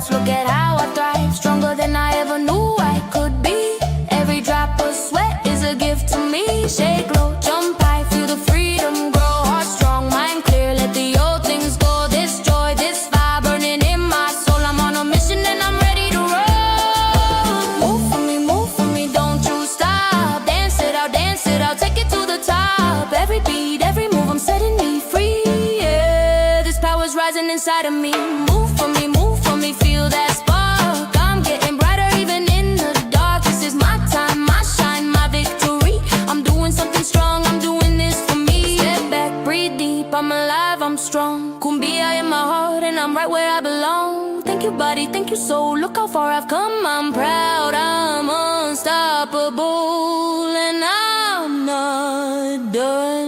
hearts, look at how I thrive. Stronger than I ever knew I could be. Every drop of sweat is a gift to me. Shake low, jump high, feel the freedom grow. Heart strong, mind clear, let the old things go. This joy, this fire burning in my soul. I'm on a mission and I'm ready to roll. Move for me, don't you stop. Dance it out, take it to the top. Every beat, every move, I'm setting me free. Yeah, this power's rising inside of me. Move for me, feel that spark. I'm getting brighter even in the dark. This is my time, my shine, my victory. I'm doing something strong, I'm doing this for me. Step back, breathe deep, I'm alive, I'm strong. Kumbaya in my heart and I'm right where I belong. Thank you body, thank you soul, look how far I've come. I'm proud, I'm unstoppable, and I'm not done.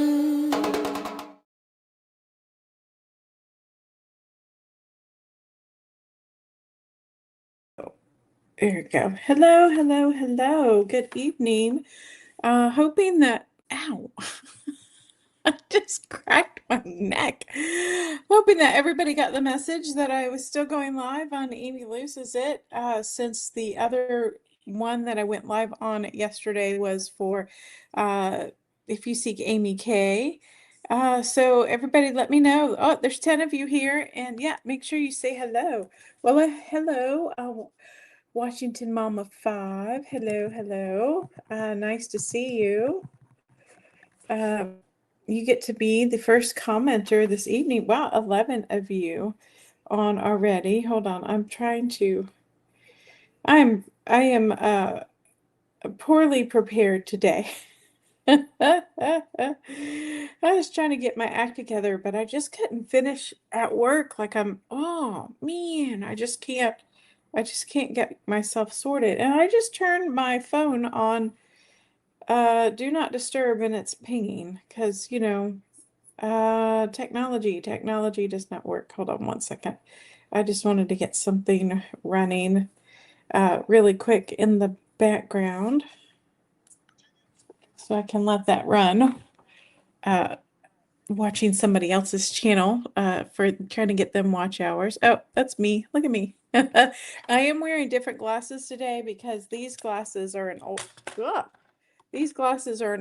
There you go. Hello. Good evening. Hoping that, ow, I just cracked my neck. Hoping that everybody got the message that I was still going live on Amy Loses It, since the other one that I went live on yesterday was for If You Seek Amy K. So everybody let me know. Oh, there's 10 of you here, and yeah, make sure you say hello. Well, hello. Washington Mama 5. Hello. Nice to see you. You get to be the first commenter this evening. Wow, 11 of you on already. Hold on. I am poorly prepared today. I was trying to get my act together, but I just couldn't finish at work. Oh man, I just can't get myself sorted. And I just turned my phone on do not disturb, and it's pinging because, technology does not work. Hold on one second. I just wanted to get something running really quick in the background so I can let that run. Watching somebody else's channel for trying to get them watch hours. Oh, that's me. Look at me. I am wearing different glasses today because these glasses are an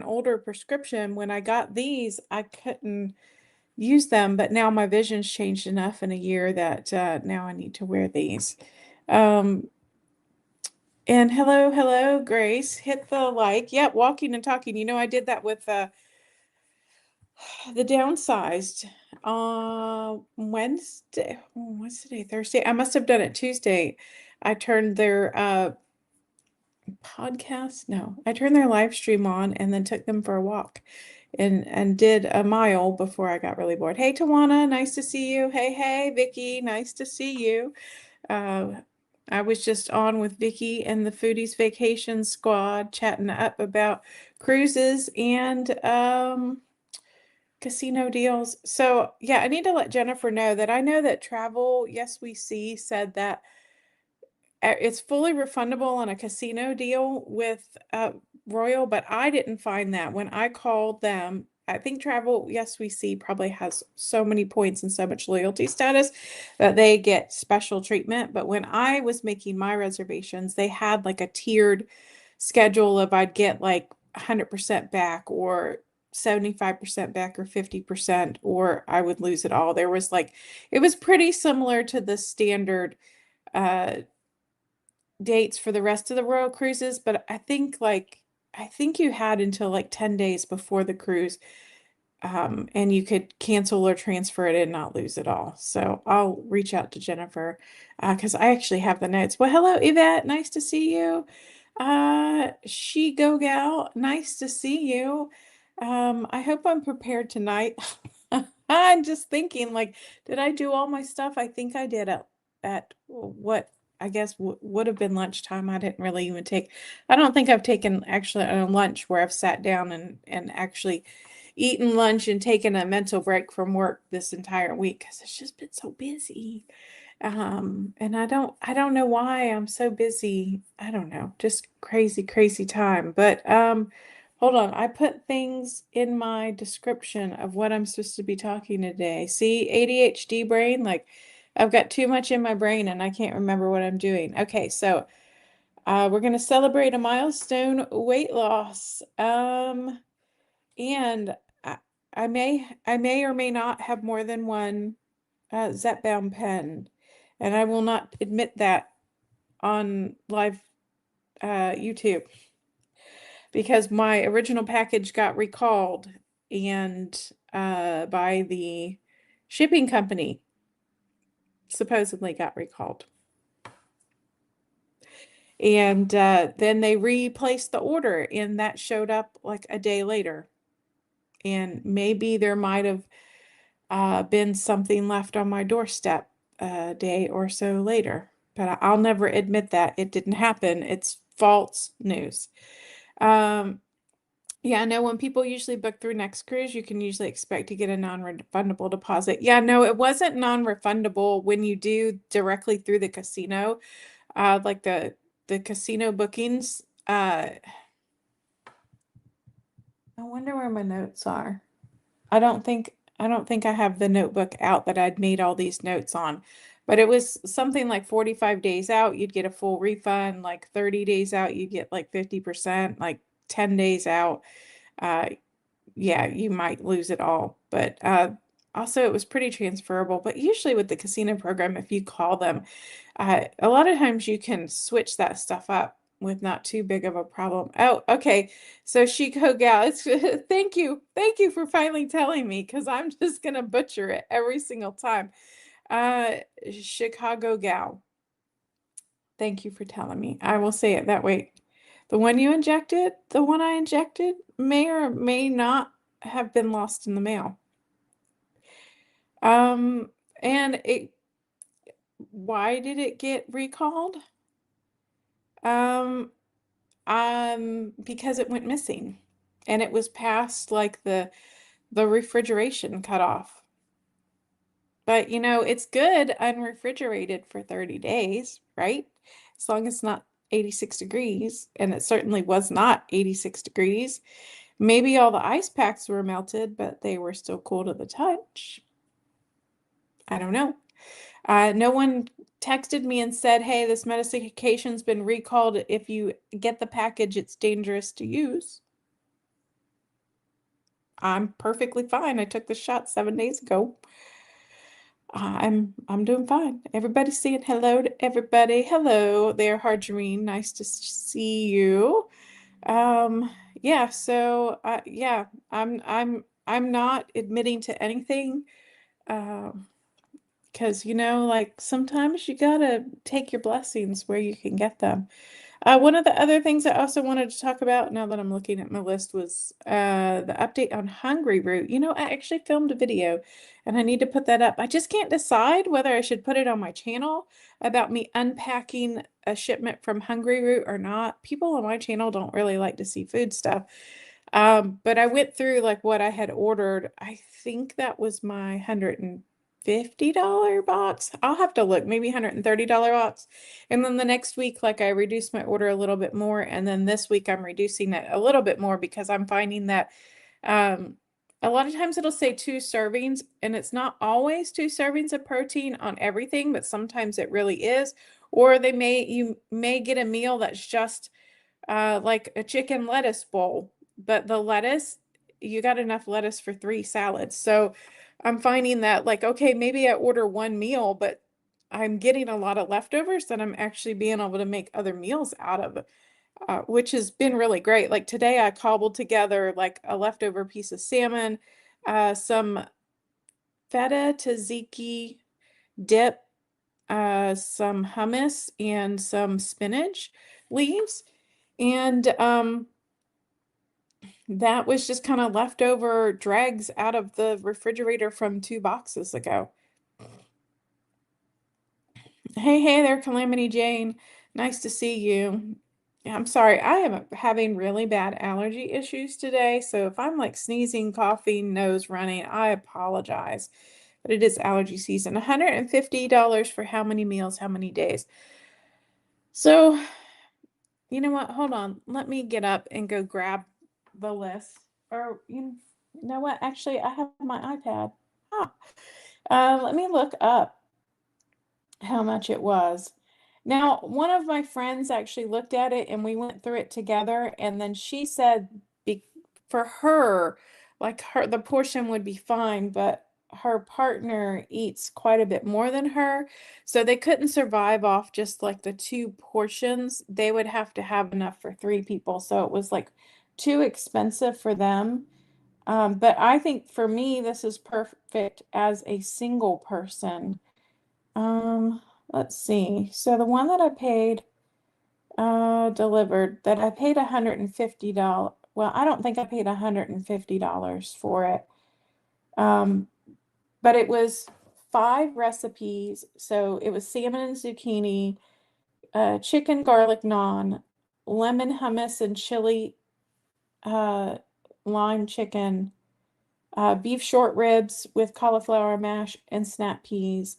older prescription. When I got these, I couldn't use them, but now my vision's changed enough in a year that now I need to wear these. And hello, Grace. Hit the like. Yep, walking and talking. I did that with the downsized Wednesday. What's today? Thursday. I must have done it Tuesday. I turned their podcast. No, I turned their live stream on and then took them for a walk and did a mile before I got really bored. Hey, Tawana, nice to see you. Hey, Vicky, nice to see you. I was just on with Vicky and the Foodies Vacation Squad chatting up about cruises and casino deals. So yeah, I need to let Jennifer know that I know that Travel Yes We See said that it's fully refundable on a casino deal with Royal, but I didn't find that when I called them. I think Travel Yes We See probably has so many points and so much loyalty status that they get special treatment. But when I was making my reservations, they had like a tiered schedule of I'd get like 100% back or 75% back or 50%, or I would lose it all. There was it was pretty similar to the standard dates for the rest of the Royal cruises, but I think you had until like 10 days before the cruise, and you could cancel or transfer it and not lose it all. So I'll reach out to Jennifer because I actually have the notes. Well, hello, Yvette. Nice to see you. She Go Gal. Nice to see you. I hope I'm prepared tonight. I'm just thinking, did I do all my stuff? I think I did at what I guess would have been lunchtime. I didn't really even I don't think I've taken actually a lunch where I've sat down and actually eaten lunch and taken a mental break from work this entire week because it's just been so busy. And I don't know why I'm so busy. I don't know, just crazy time. But hold on, I put things in my description of what I'm supposed to be talking today. See, ADHD brain, I've got too much in my brain and I can't remember what I'm doing. Okay, so we're gonna celebrate a milestone weight loss. And I may or may not have more than one Zepbound pen, and I will not admit that on live YouTube because my original package got recalled and by the shipping company supposedly got recalled. And then they replaced the order, and that showed up like a day later. And maybe there might have been something left on my doorstep a day or so later. But I'll never admit that. It didn't happen. It's false news. Yeah, no, when people usually book through Next Cruise, you can usually expect to get a non-refundable deposit. Yeah, no, it wasn't non-refundable when you do directly through the casino. Like the casino bookings. I wonder where my notes are. I don't think I have the notebook out that I'd made all these notes on. But it was something like 45 days out, you'd get a full refund, like 30 days out, you get like 50%, like 10 days out. Uh yeah, you might lose it all. But also it was pretty transferable. But usually with the casino program, if you call them, a lot of times you can switch that stuff up with not too big of a problem. Oh, okay. So Chico Gal, it's thank you. Thank you for finally telling me because I'm just gonna butcher it every single time. Uh Chicago Gal. Thank you for telling me. I will say it that way. The one you injected, the one I injected, may or may not have been lost in the mail. Um, and why did it get recalled? Um, because it went missing and it was past like the refrigeration cutoff. But you know, it's good unrefrigerated for 30 days, right? As long as it's not 86 degrees, and it certainly was not 86 degrees. Maybe all the ice packs were melted, but they were still cool to the touch. I don't know. No one texted me and said, hey, this medication's been recalled. If you get the package, it's dangerous to use. I'm perfectly fine. I took the shot 7 days ago. I'm doing fine. Everybody's saying hello to everybody. Hello there, Harjarine. Nice to see you. Yeah, so yeah, I'm not admitting to anything. Because you know, like sometimes you gotta take your blessings where you can get them. One of the other things I also wanted to talk about now that I'm looking at my list was the update on Hungryroot. You know, I actually filmed a video and I need to put that up. I just can't decide whether I should put it on my channel about me unpacking a shipment from Hungryroot or not. People on my channel don't really like to see food stuff. But I went through like what I had ordered. I think that was my $150 box. I'll have to look, maybe $130 box. And then the next week, like I reduced my order a little bit more. And then this week I'm reducing it a little bit more because I'm finding that um, a lot of times it'll say 2 servings, and it's not always 2 servings of protein on everything, but sometimes it really is. Or you may get a meal that's just like a chicken lettuce bowl, but the lettuce, you got enough lettuce for 3 salads. So I'm finding that like, okay, maybe I order one meal, but I'm getting a lot of leftovers that I'm actually being able to make other meals out of, which has been really great. Like today I cobbled together like a leftover piece of salmon, some feta tzatziki dip, some hummus and some spinach leaves. And that was just kind of leftover dregs out of the refrigerator from 2 boxes ago. Hey there, Calamity Jane. Nice to see you. I'm sorry, I am having really bad allergy issues today. So if I'm like sneezing, coughing, nose running, I apologize. But it is allergy season. $150 for how many meals, how many days? So, you know what? Hold on. Let me get up and go grab the list. Or you know what? Actually, I have my iPad. Ah. Let me look up how much it was. Now, one of my friends actually looked at it and we went through it together, and then she said be for her, like her the portion would be fine, but her partner eats quite a bit more than her, so they couldn't survive off just like the two portions. They would have to have enough for three people, so it was like too expensive for them. But I think for me, this is perfect as a single person. Um, let's see. So the one that I paid delivered that I paid $150. Well, I don't think I paid $150 for it. Um, but it was five recipes. So it was salmon and zucchini, chicken garlic naan, lemon hummus and chili uh, lime chicken, beef short ribs with cauliflower mash and snap peas,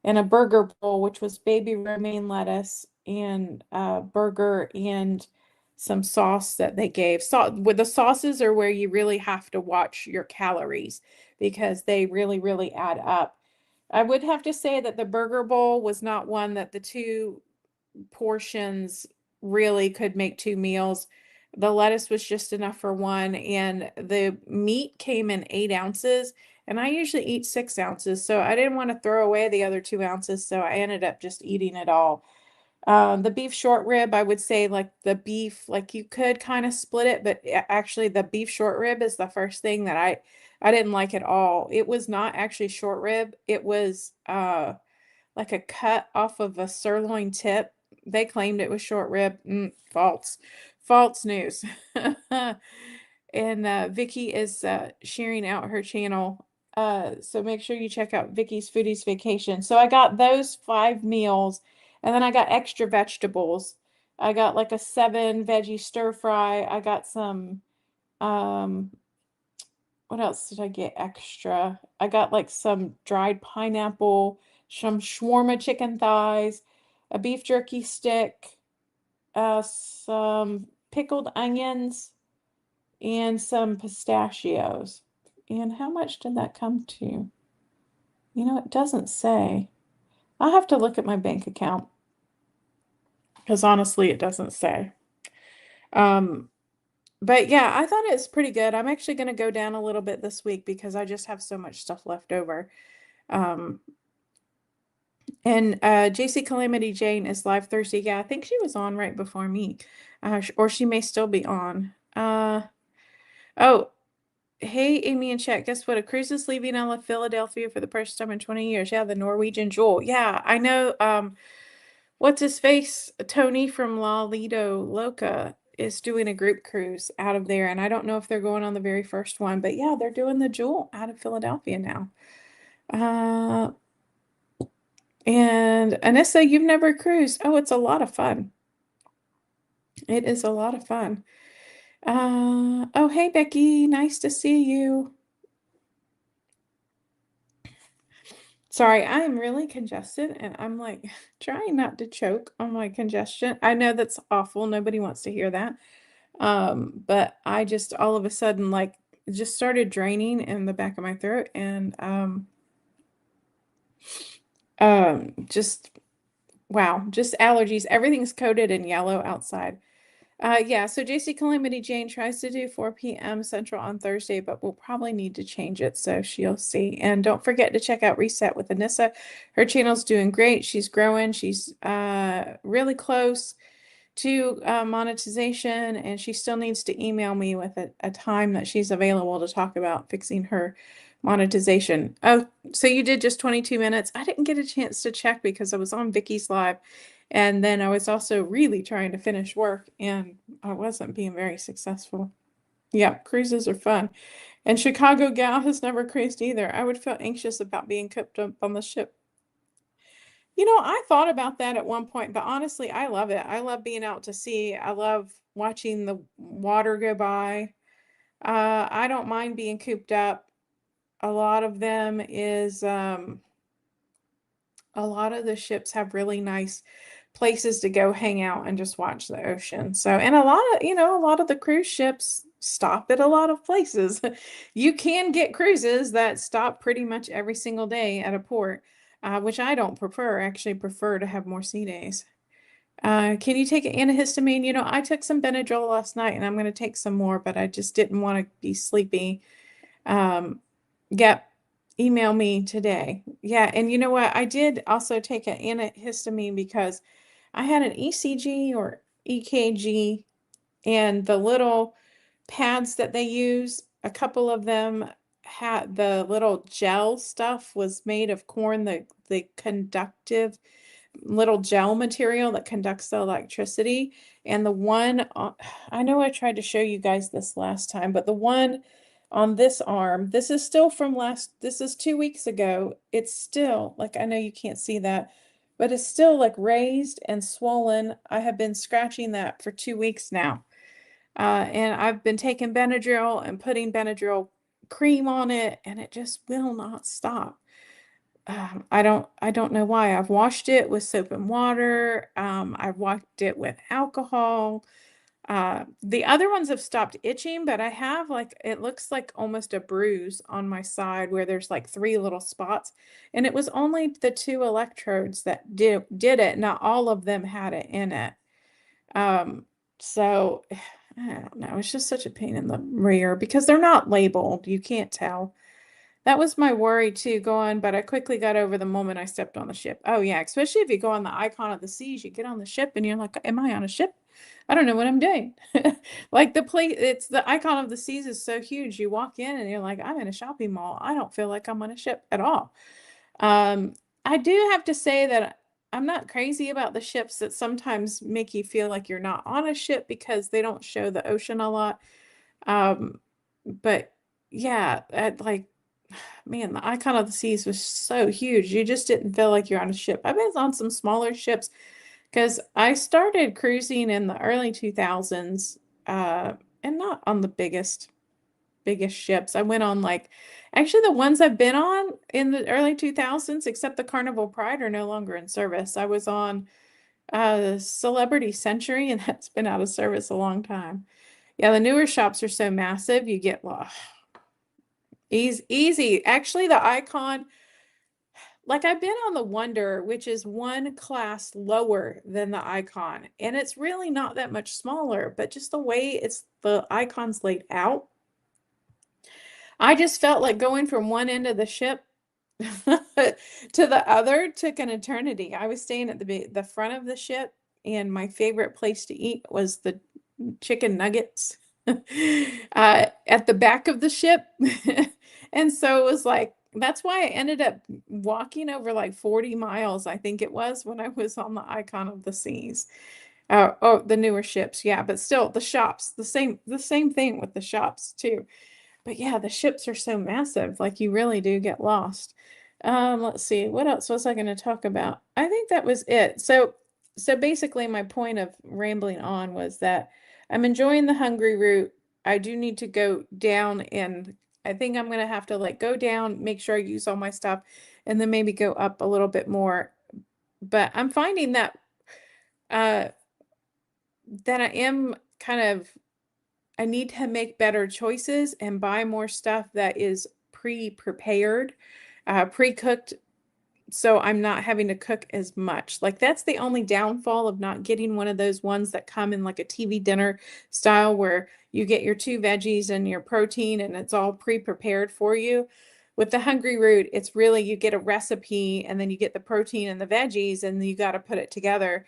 and a burger bowl, which was baby romaine lettuce and burger and some sauce that they gave. So with the sauces are where you really have to watch your calories because they really, really add up. I would have to say that the burger bowl was not one that the two portions really could make two meals. The lettuce was just enough for one, and the meat came in 8 ounces, and I usually eat 6 ounces, so I didn't want to throw away the other 2 ounces, so I ended up just eating it all. The beef short rib, I would say like the beef, like you could kind of split it, but actually the beef short rib is the first thing that I didn't like at all. It was not actually short rib. It was like a cut off of a sirloin tip. They claimed it was short rib. False. False news. And Vicky is sharing out her channel. So make sure you check out Vicky's Foodies Vacation. So I got those 5 meals, and then I got extra vegetables. I got like a 7 veggie stir fry. I got some um what else did I get extra? I got like some dried pineapple, some shawarma chicken thighs, a beef jerky stick, some pickled onions, and some pistachios. And how much did that come to? You know, it doesn't say. I'll have to look at my bank account because honestly, it doesn't say. Um, but yeah, I thought it was pretty good. I'm actually going to go down a little bit this week because I just have so much stuff left over. Um, and JC Calamity Jane is live Thursday. Yeah, I think she was on right before me. Or she may still be on. Oh, hey, Amy and Chet, guess what? A cruise is leaving out of Philadelphia for the first time in 20 years. Yeah, the Norwegian Jewel. Yeah, I know. What's his face? Tony from La Lido Loca is doing a group cruise out of there, and I don't know if they're going on the very first one, but yeah, they're doing the Jewel out of Philadelphia now. Uh, and Anissa, you've never cruised. Oh, it's a lot of fun. It is a lot of fun. Oh, hey, Becky, nice to see you. Sorry, I am really congested and I'm like trying not to choke on my congestion. I know that's awful. Nobody wants to hear that. But I just all of a sudden like just started draining in the back of my throat and just wow, just allergies. Everything's coated in yellow outside. Yeah, so JC Calamity Jane tries to do 4 p.m. Central on Thursday, but we'll probably need to change it, so she'll see. And don't forget to check out Reset with Anissa. Her channel's doing great. She's growing. She's really close to monetization, and she still needs to email me with a time that she's available to talk about fixing her monetization. Oh, so you did just 22 minutes. I didn't get a chance to check because I was on Vicky's live, and then I was also really trying to finish work, and I wasn't being very successful. Yeah, cruises are fun. And Chicago Gal has never cruised either. I would feel anxious about being cooped up on the ship. You know, I thought about that at one point, but honestly, I love it. I love being out to sea. I love watching the water go by. I don't mind being cooped up. A lot of them is a lot of the ships have really nice places to go hang out and just watch the ocean. So, and a lot of, a lot of the cruise ships stop at a lot of places. You can get cruises that stop pretty much every single day at a port. which I don't prefer. I actually prefer to have more C days. Can you take antihistamine? You know, I took some Benadryl last night and I'm going to take some more, but I just didn't want to be sleepy. Um, yep, email me today. Yeah, and you know what? I did also take an antihistamine because I had an ECG or EKG, and the little pads that they use, a couple of them had the little gel stuff was made of corn, the conductive little gel material that conducts the electricity. And the one, I know I tried to show you guys this last time, but the one on this arm, this is still from this is 2 weeks ago. It's still, like, I know you can't see that, but it's still like raised and swollen. I have been scratching that for 2 weeks now. And I've been taking Benadryl and putting Benadryl cream on it, and it just will not stop. I don't know why. I've washed it with soap and water. I've washed it with alcohol. The other ones have stopped itching, but I have, like, it looks like almost a bruise on my side where there's like 3 little spots. And it was only the 2 electrodes that did it. Not all of them had it in it. So I don't know. It's just such a pain in the rear because they're not labeled. You can't tell. That was my worry too, going, but I quickly got over the moment I stepped on the ship. Oh yeah, especially if you go on the icon of the seas, you get on the ship and you're like, am I on a ship? I don't know what I'm doing. Like the place, it's the icon of the seas is so huge. You walk in and you're like, I'm in a shopping mall. I don't feel like I'm on a ship at all. Um, I do have to say that I'm not crazy about the ships that sometimes make you feel like you're not on a ship because they don't show the ocean a lot. Um, but yeah, like, man, the icon of the seas was so huge. You just didn't feel like you're on a ship. I've been on some smaller ships because I started cruising in the early 2000s, and not on the biggest ships. I went on, like, actually the ones I've been on in the early 2000s, except the Carnival Pride, are no longer in service. I was on Celebrity Century, and that's been out of service a long time. Yeah, the newer shops are so massive, you get lost. Easy. Actually, the icon, like, I've been on the Wonder, which is one class lower than the icon, and it's really not that much smaller, but just the way the icon's laid out, I just felt like going from one end of the ship to the other took an eternity. I was staying at the front of the ship, and my favorite place to eat was the chicken nuggets at the back of the ship. And so it was like, that's why I ended up walking over like 40 miles, I think it was, when I was on the Icon of the Seas. Oh, the newer ships, yeah, but still the shops, the same thing with the shops too. But yeah, the ships are so massive, like you really do get lost. Let's see, what else was I going to talk about? I think that was it. So basically my point of rambling on was that I'm enjoying the Hungryroot. I do need to go down, and I think I'm going to have to, like, go down, make sure I use all my stuff, and then maybe go up a little bit more. But I'm finding uh that I am kind of, I need to make better choices and buy more stuff that is pre-prepared, pre-cooked, so I'm not having to cook as much. Like, that's the only downfall of not getting one of those ones that come in like a TV dinner style where you get your 2 veggies and your protein and it's all pre-prepared for you. With the Hungryroot, it's really, you get a recipe and then you get the protein and the veggies and you got to put it together.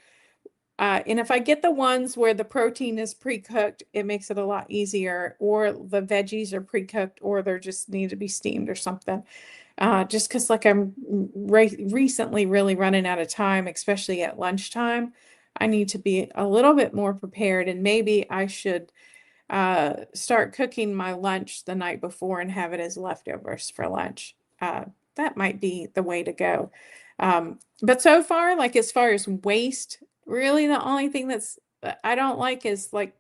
And if I get the ones where the protein is pre-cooked, it makes it a lot easier, or the veggies are pre-cooked, or they're just need to be steamed or something. Just because, like, I'm recently really running out of time, especially at lunchtime. I need to be a little bit more prepared, and maybe I should start cooking my lunch the night before and have it as leftovers for lunch. That might be the way to go. But so far, like, as far as waste, really the only thing I don't like is, like,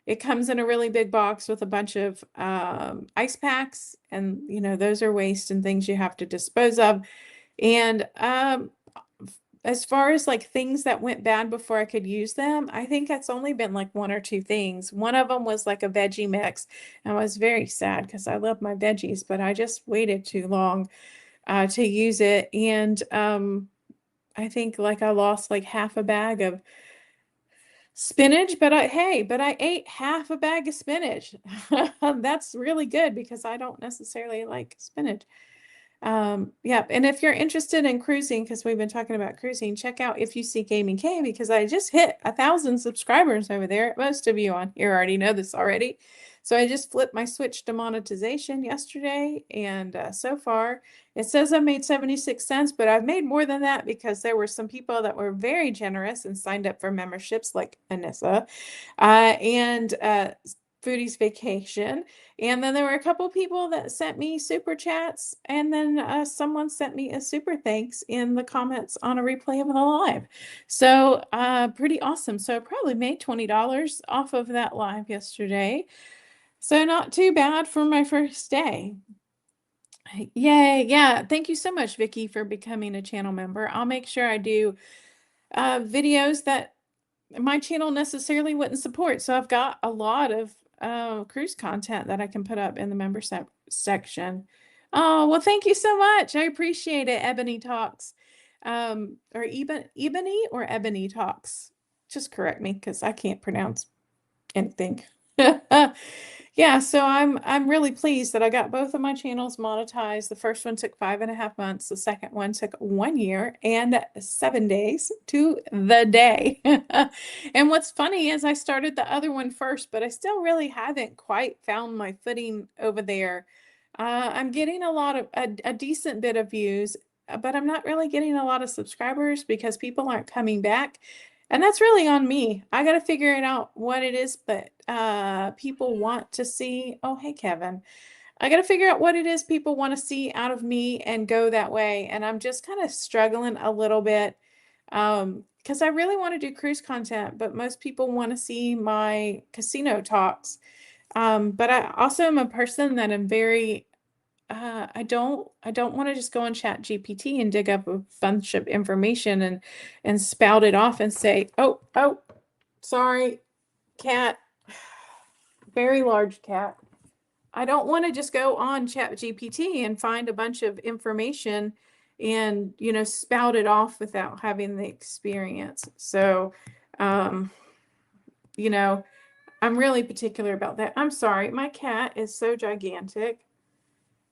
it comes in a really big box with a bunch of ice packs, and those are waste and things you have to dispose of. And as far as, like, things that went bad before I could use them, I think it's only been like 1 or 2 things. One of them was like a veggie mix. And I was very sad because I love my veggies, but I just waited too long. to use it. And I think like I lost like half a bag of spinach, but I ate half a bag of spinach. That's really good because I don't necessarily like spinach. Yeah, and if you're interested in cruising, because we've been talking about cruising, check out If You See Gaming K, because I just hit 1,000 subscribers over there. Most of you on here already know this already. So I just flipped my switch to monetization yesterday, and so far it says I made 76 cents, but I've made more than that because there were some people that were very generous and signed up for memberships, like Anissa, and Foodie's Vacation. And then there were a couple people that sent me super chats, and then someone sent me a super thanks in the comments on a replay of the live. So pretty awesome. So I probably made $20 off of that live yesterday. So not too bad for my first day. Yay. Yeah. Thank you so much, Vicky, for becoming a channel member. I'll make sure I do videos that my channel necessarily wouldn't support. So I've got a lot of cruise content that I can put up in the member section. Oh, well, thank you so much. I appreciate it, Ebony Talks. Or Ebony or Ebony Talks. Just correct me because I can't pronounce anything. Yeah, so I'm really pleased that I got both of my channels monetized. The first one took 5.5 months. The second one took 1 year and 7 days to the day. And what's funny is I started the other one first, but I still really haven't quite found my footing over there. I'm getting a decent bit of views, but I'm not really getting a lot of subscribers because people aren't coming back. And that's really on me. I got to figure it out what it is, but people want to see. Oh, hey, Kevin. I got to figure out what it is people want to see out of me and go that way. And I'm just kind of struggling a little bit because I really want to do cruise content, but most people want to see my casino talks. But I also am a person that I'm very I don't want to just go on Chat GPT and dig up a bunch of information and spout it off and say, oh, sorry, cat, very large cat. I don't want to just go on Chat GPT and find a bunch of information and, spout it off without having the experience. So, um, you know, I'm really particular about that. I'm sorry, my cat is so gigantic.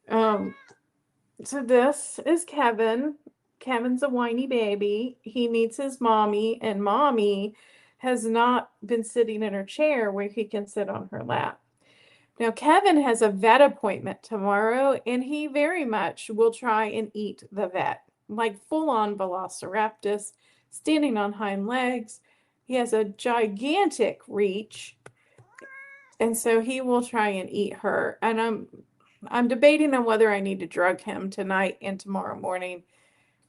So this is Kevin. Kevin's a whiny baby. He needs his mommy, and mommy has not been sitting in her chair where he can sit on her lap. Now, Kevin has a vet appointment tomorrow, and he very much will try and eat the vet, like full-on velociraptor, standing on hind legs. He has a gigantic reach, and so he will try and eat her. And I'm debating on whether I need to drug him tonight and tomorrow morning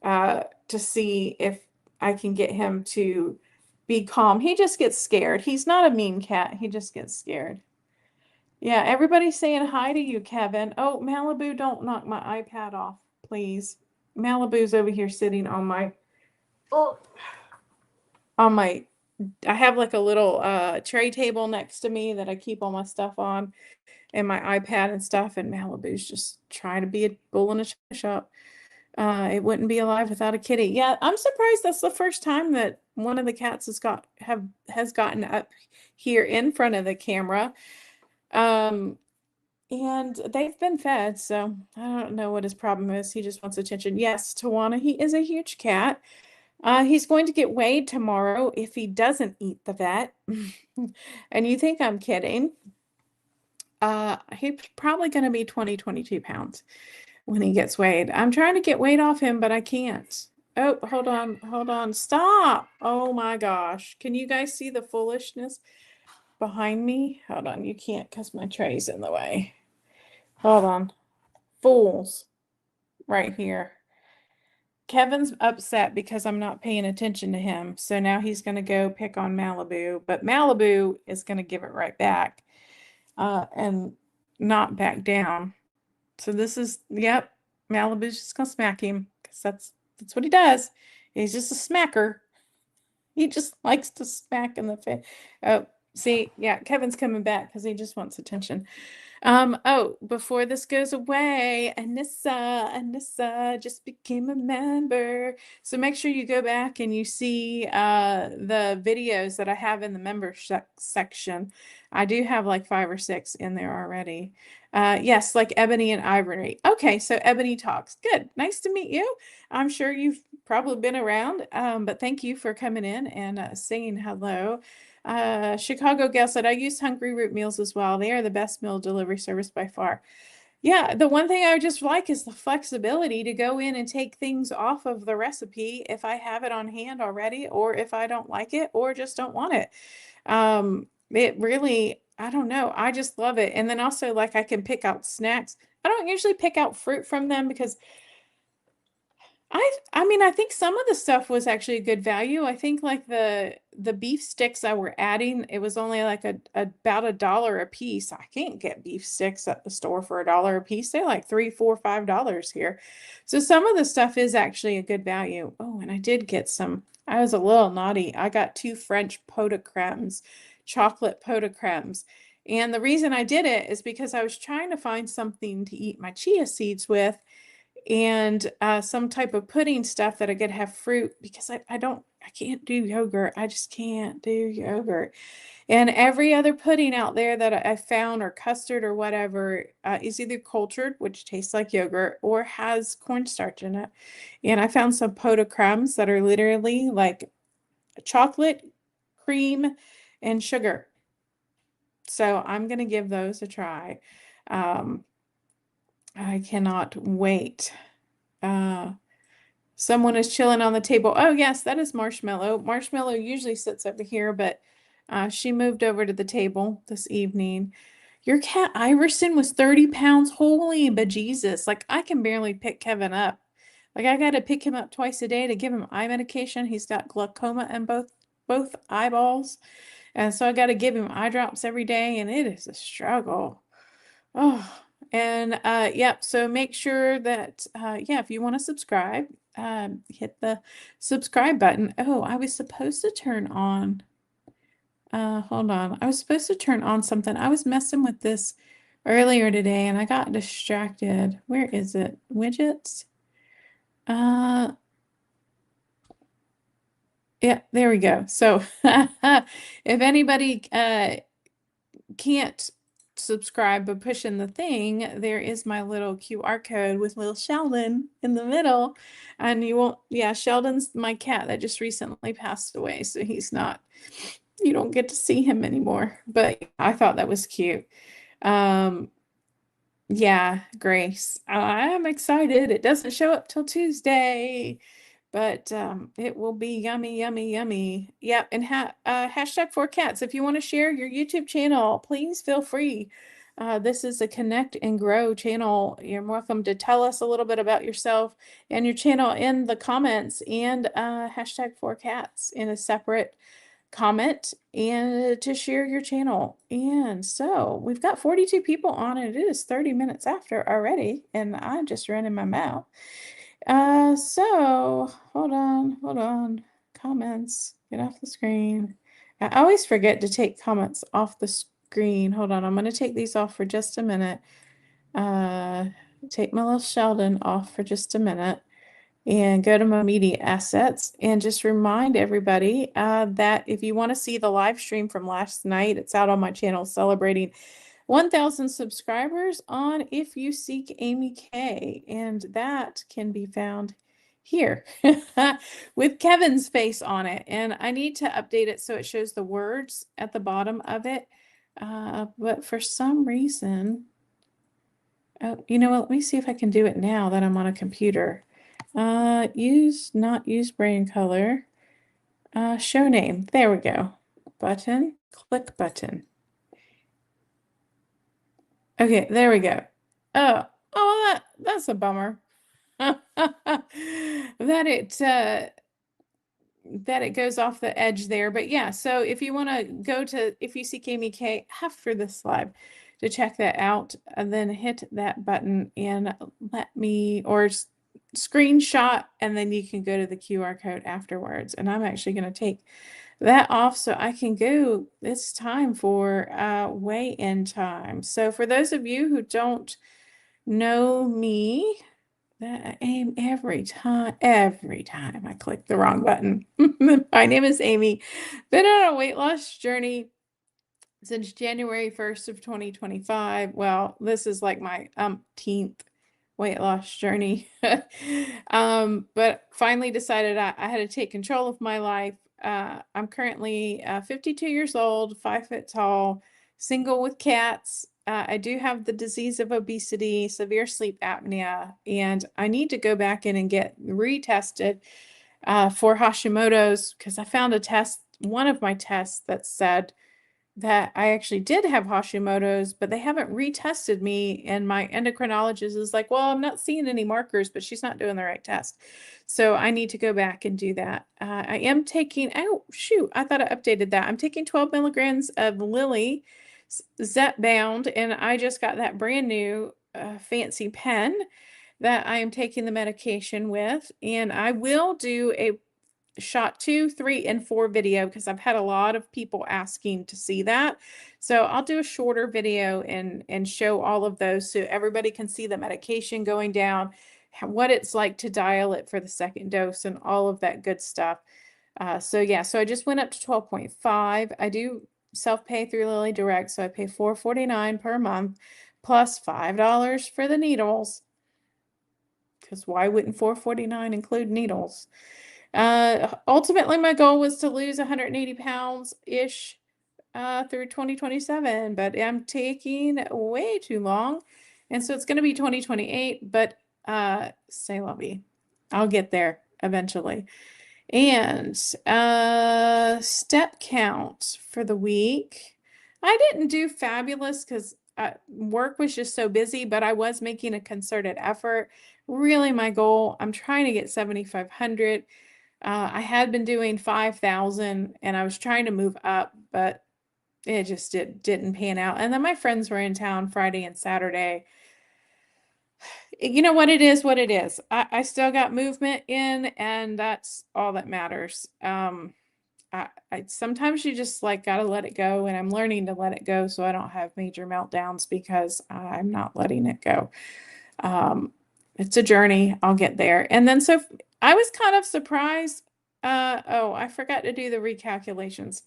to see if I can get him to be calm. He just gets scared. He's not a mean cat. He just gets scared. Yeah, everybody's saying hi to you, Kevin. Oh, Malibu, don't knock my iPad off, please. Malibu's over here sitting on my on my I have like a little tray table next to me that I keep all my stuff on and my iPad and stuff, and Malibu's just trying to be a bull in a china shop. It wouldn't be alive without a kitty. Yeah, I'm surprised that's the first time that one of the cats has gotten up here in front of the camera. And they've been fed, so I don't know what his problem is. He just wants attention. Yes, Tawana, he is a huge cat. He's going to get weighed tomorrow if he doesn't eat the vet. And you think I'm kidding? He's probably going to be 22 pounds when he gets weighed. I'm trying to get weight off him, but I can't. Oh, hold on. Stop. Oh my gosh. Can you guys see the foolishness behind me? Hold on. You can't because my tray's in the way. Hold on. Fools right here. Kevin's upset because I'm not paying attention to him. So now he's going to go pick on Malibu, but Malibu is going to give it right back and not back down. So this is, yep, Malibu's just going to smack him because that's what he does. He's just a smacker. He just likes to smack in the face. Oh, see, yeah, Kevin's coming back because he just wants attention. Oh, before this goes away, Anissa just became a member. So make sure you go back and you see the videos that I have in the member section. I do have like 5 or 6 in there already. Yes, like Ebony and Ivory. Okay, so Ebony talks. Good. Nice to meet you. I'm sure you've probably been around, but thank you for coming in and saying hello. Chicago Gal said, I use Hungryroot meals as well. They are the best meal delivery service by far. Yeah, the one thing I just like is the flexibility to go in and take things off of the recipe if I have it on hand already, or if I don't like it, or just don't want it. It really, I don't know. I just love it. And then also, like, I can pick out snacks. I don't usually pick out fruit from them because I mean, I think some of the stuff was actually a good value. I think like the beef sticks I were adding, it was only like about $1 a piece. I can't get beef sticks at the store for $1 a piece. They're like $3, $4, $5 here. So some of the stuff is actually a good value. Oh, and I did get some. I was a little naughty. I got 2 French pot de crèmes, chocolate pot de crèmes. And the reason I did it is because I was trying to find something to eat my chia seeds with, and some type of pudding stuff that I could have fruit, because I can't do yogurt. I just can't do yogurt. And every other pudding out there that I found, or custard or whatever, is either cultured, which tastes like yogurt, or has cornstarch in it. And I found some pot de crèmes that are literally like chocolate, cream, and sugar. So I'm going to give those a try. Um, I cannot wait. Someone is chilling on the table. Oh, yes, that is Marshmallow. Marshmallow usually sits over here, but she moved over to the table this evening. Your cat Iverson was 30 pounds. Holy bejesus. Like, I can barely pick Kevin up. Like, I got to pick him up twice a day to give him eye medication. He's got glaucoma in both eyeballs. And so I got to give him eye drops every day, and it is a struggle. Oh, and yep, so make sure that yeah, if you want to subscribe, hit the subscribe button. Oh, I was supposed to turn on hold on. I was supposed to turn on something. I was messing with this earlier today and I got distracted. Where is it? Widgets? Uh yeah, there we go. So if anybody can't subscribe by pushing the thing, there is my little QR code with little Sheldon in the middle. And you won't, yeah, Sheldon's my cat that just recently passed away. So he's not, you don't get to see him anymore. But I thought that was cute. Um, yeah, Grace. I'm excited. It doesn't show up till Tuesday, but it will be yummy, yummy, yummy. Yep, and hashtag 4cats. If you want to share your YouTube channel, please feel free. This is a connect and grow channel. You're welcome to tell us a little bit about yourself and your channel in the comments, and hashtag 4cats in a separate comment, and to share your channel. And so we've got 42 people on it. It is 30 minutes after already, and I'm just running my mouth. So hold on. Comments, get off the screen. I always forget to take comments off the screen. Hold on, I'm going to take these off for just a minute. Take my little Sheldon off for just a minute and go to my media assets, and just remind everybody that if you want to see the live stream from last night, it's out on my channel celebrating 1,000 subscribers on If You Seek Amy K, and that can be found here with Kevin's face on it. And I need to update it so it shows the words at the bottom of it. But for some reason, oh, you know what? Let me see if I can do it now that I'm on a computer. Not use brain color. Show name. There we go. Button. Click button. Okay, there we go. That's a bummer. That it goes off the edge there. But yeah, so if you want to go to If You Seek Amy K after this live to check that out, and then hit that button and let me, or screenshot, and then you can go to the QR code afterwards. And I'm actually going to take that off so I can go. It's time for weigh-in time. So for those of you who don't know me, that I aim every time I click the wrong button. My name is Amy. Been on a weight loss journey since January 1st of 2025. Well, this is like my umpteenth weight loss journey. But finally decided I had to take control of my life. I'm currently 52 years old, 5 foot tall, single with cats. I do have the disease of obesity, severe sleep apnea, and I need to go back in and get retested for Hashimoto's because I found a test, one of my tests that said that I actually did have Hashimoto's, but they haven't retested me. And my endocrinologist is like, well, I'm not seeing any markers, but she's not doing the right test. So I need to go back and do that. I am taking, oh, shoot, I thought I updated that. I'm taking 12 milligrams of Lilly Zepbound, and I just got that brand new fancy pen that I am taking the medication with. And I will do a shot 2, 3, and 4 video because I've had a lot of people asking to see that. So I'll do a shorter video and show all of those so everybody can see the medication going down, what it's like to dial it for the second dose and all of that good stuff. So yeah, so I just went up to 12.5. I do self-pay through Lilly Direct, so I pay $4.49 per month plus $5 for the needles. Because why wouldn't $4.49 include needles? Ultimately, my goal was to lose 180 pounds-ish through 2027, but I'm taking way too long. And so it's going to be 2028, but say la vie. I'll get there eventually. And step count for the week. I didn't do fabulous because work was just so busy, but I was making a concerted effort. Really, my goal, I'm trying to get 7,500. I had been doing 5,000 and I was trying to move up, but it just didn't pan out. And then my friends were in town Friday and Saturday. You know what it is, what it is. I still got movement in, and that's all that matters. I sometimes you just like gotta let it go, and I'm learning to let it go so I don't have major meltdowns because I'm not letting it go. It's a journey. I'll get there. And then so I was kind of surprised. Oh, I forgot to do the recalculations.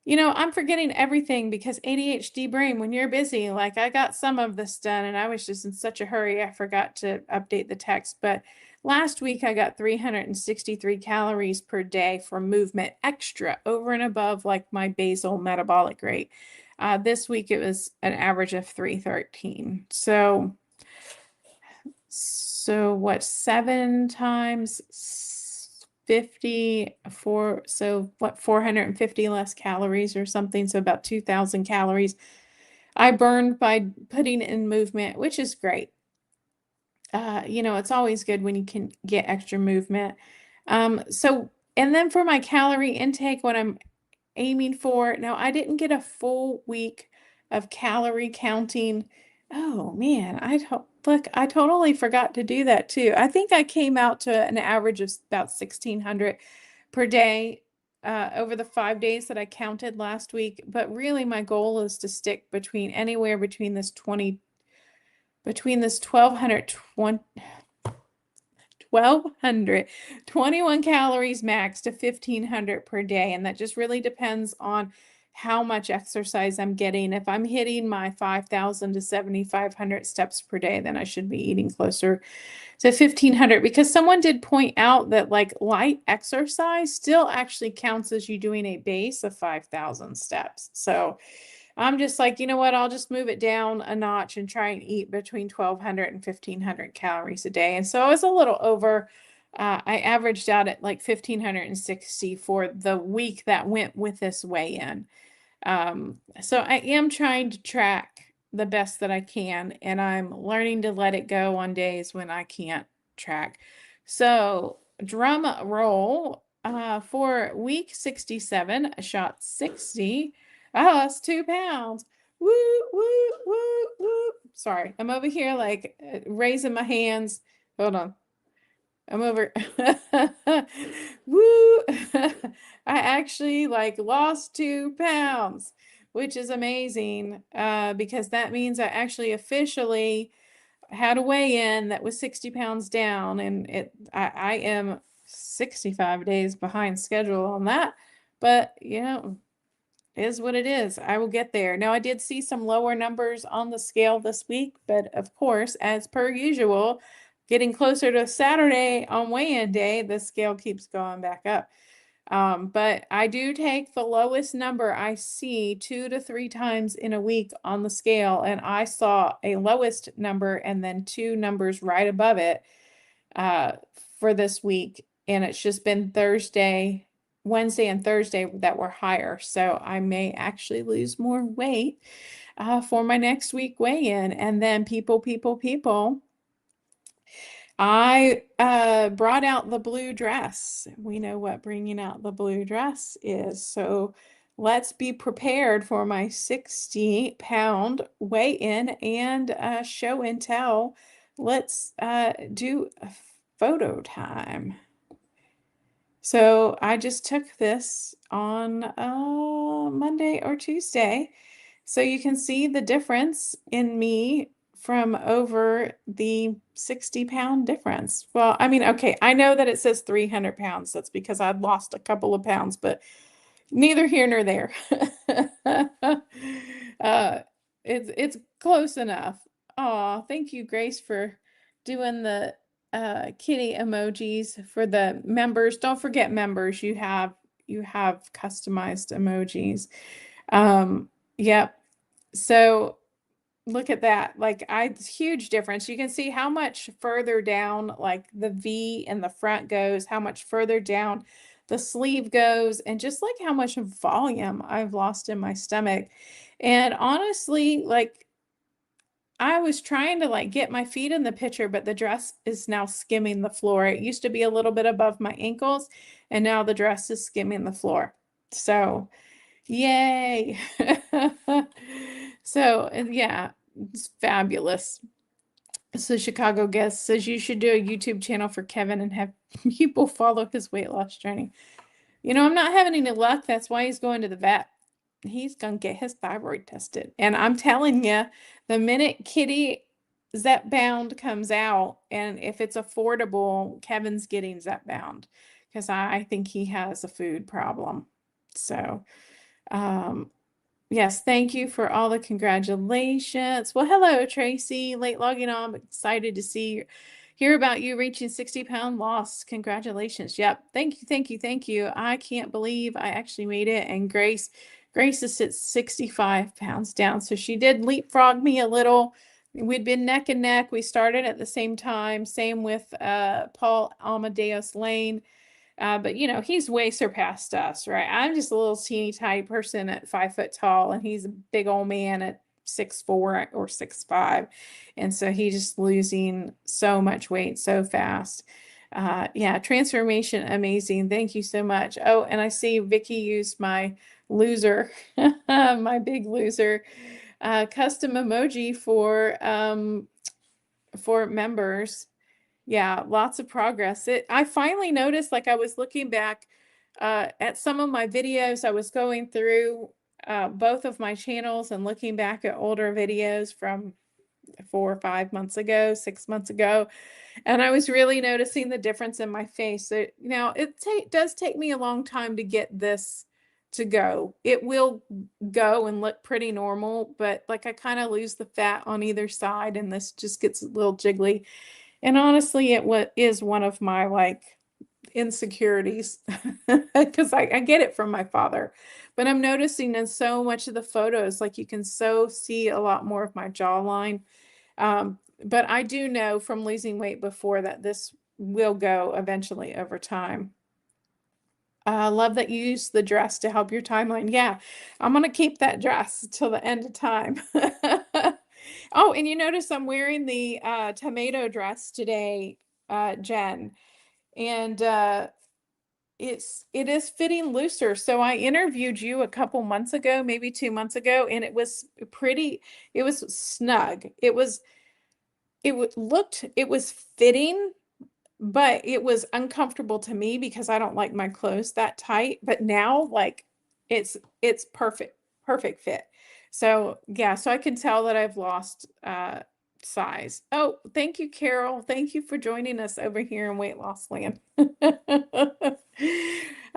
You know, I'm forgetting everything because ADHD brain, when you're busy, like I got some of this done and I was just in such a hurry, I forgot to update the text. But last week I got 363 calories per day for movement extra over and above like my basal metabolic rate. This week it was an average of 313. So what, 7 times 54, so what, 450 less calories or something, so about 2,000 calories I burned by putting in movement, which is great. You know, it's always good when you can get extra movement. And then for my calorie intake, what I'm aiming for, now I didn't get a full week of calorie counting. Oh man, look, I totally forgot to do that too. I think I came out to an average of about 1,600 per day over the 5 days that I counted last week. But really, my goal is to stick between anywhere between this 1,221 calories max to 1,500 per day. And that just really depends on how much exercise I'm getting. If I'm hitting my 5,000 to 7,500 steps per day, then I should be eating closer to 1,500, because someone did point out that like light exercise still actually counts as you doing a base of 5,000 steps. So I'm just like, you know what? I'll just move it down a notch and try and eat between 1,200 and 1,500 calories a day. And so I was a little over. I averaged out at like 1,560 for the week that went with this weigh-in. So I am trying to track the best that I can, and I'm learning to let it go on days when I can't track. So drum roll, for week 67, I shot 60. Oh, that's 2 pounds. Woo, woo, woo, woo. Sorry, I'm over here like raising my hands. Hold on. I'm over. Woo! I actually like lost 2 pounds, which is amazing because that means I actually officially had a weigh-in that was 60 pounds down, and I am 65 days behind schedule on that, but you know, is what it is. I will get there. Now, I did see some lower numbers on the scale this week, but of course, as per usual, getting closer to Saturday on weigh-in day, the scale keeps going back up. But I do take the lowest number I see 2 to 3 times in a week on the scale, and I saw a lowest number and then 2 numbers right above it uh, for this week, and it's just been Wednesday and Thursday that were higher. So I may actually lose more weight for my next week weigh-in. And then people, I brought out the blue dress. We know what bringing out the blue dress is. So let's be prepared for my 60-pound weigh-in and show and tell. Let's do a photo time. So I just took this on Monday or Tuesday. So you can see the difference in me from over the 60-pound difference. Well, I mean, okay, I know that it says 300 pounds. That's because I'd lost a couple of pounds, but neither here nor there. uh, it's close enough. Aw, thank you, Grace, for doing the kitty emojis for the members. Don't forget members. You have customized emojis. Yep. So look at that. Like huge difference. You can see how much further down like the V in the front goes, how much further down the sleeve goes, and just like how much volume I've lost in my stomach. And honestly, like I was trying to like get my feet in the picture, but the dress is now skimming the floor. It used to be a little bit above my ankles, and now the dress is skimming the floor. So yay. So, and yeah, it's fabulous. So Chicago guest says you should do a YouTube channel for Kevin and have people follow his weight loss journey. You know, I'm not having any luck. That's why he's going to the vet. He's going to get his thyroid tested. And I'm telling you, the minute Kitty Zepbound comes out, and if it's affordable, Kevin's getting Zepbound because I think he has a food problem. So, yes, thank you for all the congratulations. Well, hello, Tracy. Late logging on. I'm excited to hear about you reaching 60-pound loss. Congratulations. Yep. Thank you, thank you, thank you. I can't believe I actually made it. And Grace is at 65 pounds down. So she did leapfrog me a little. We'd been neck and neck. We started at the same time. Same with Paul Amadeus Lane. But you know, he's way surpassed us, right? I'm just a little teeny tiny person at 5 foot tall, and he's a big old man at 6'4" or 6'5", and so he's just losing so much weight so fast. Yeah, transformation, amazing. Thank you so much. Oh, and I see Vicky used my loser, my big loser, custom emoji for members. Yeah, lots of progress. I finally noticed, like I was looking back at some of my videos, I was going through both of my channels and looking back at older videos from 4 or 5 months ago, 6 months ago, and I was really noticing the difference in my face. Now, it does take me a long time to get this to go. It will go and look pretty normal, but like I kind of lose the fat on either side, and this just gets a little jiggly. And honestly, is one of my like insecurities because I get it from my father. But I'm noticing in so much of the photos, like you can see a lot more of my jawline. But I do know from losing weight before that this will go eventually over time. I love that you use the dress to help your timeline. Yeah, I'm going to keep that dress till the end of time. Oh, and you notice I'm wearing the tomato dress today, Jen, and it is fitting looser. So I interviewed you a couple months ago, maybe 2 months ago, and it was pretty. It was snug. It was fitting, but it was uncomfortable to me because I don't like my clothes that tight. But now, like, it's perfect fit. So yeah, so I can tell that I've lost size. Oh, thank you, Carol. Thank you for joining us over here in Weight Loss Land.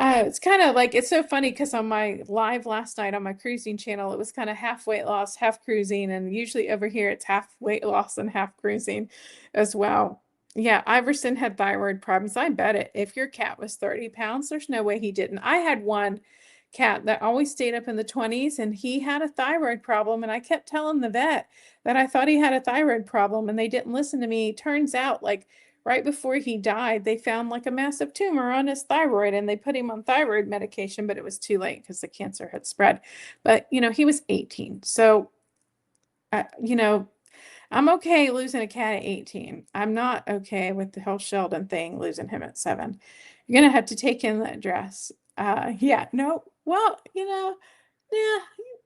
It's kind of like, it's so funny because on my live last night on my cruising channel, it was kind of half weight loss, half cruising, and usually over here it's half weight loss and half cruising as well. Yeah, Iverson had thyroid problems. I bet it. If your cat was 30 pounds, there's no way he didn't. I had one cat that always stayed up in the 20s, and he had a thyroid problem. And I kept telling the vet that I thought he had a thyroid problem, and they didn't listen to me. Turns out, like, right before he died, they found like a massive tumor on his thyroid, and they put him on thyroid medication, but it was too late because the cancer had spread. But, he was 18. So, you know, I'm okay losing a cat at 18. I'm not okay with the whole Sheldon thing, losing him at 7. You're gonna have to take in that dress. Yeah, no, well, yeah,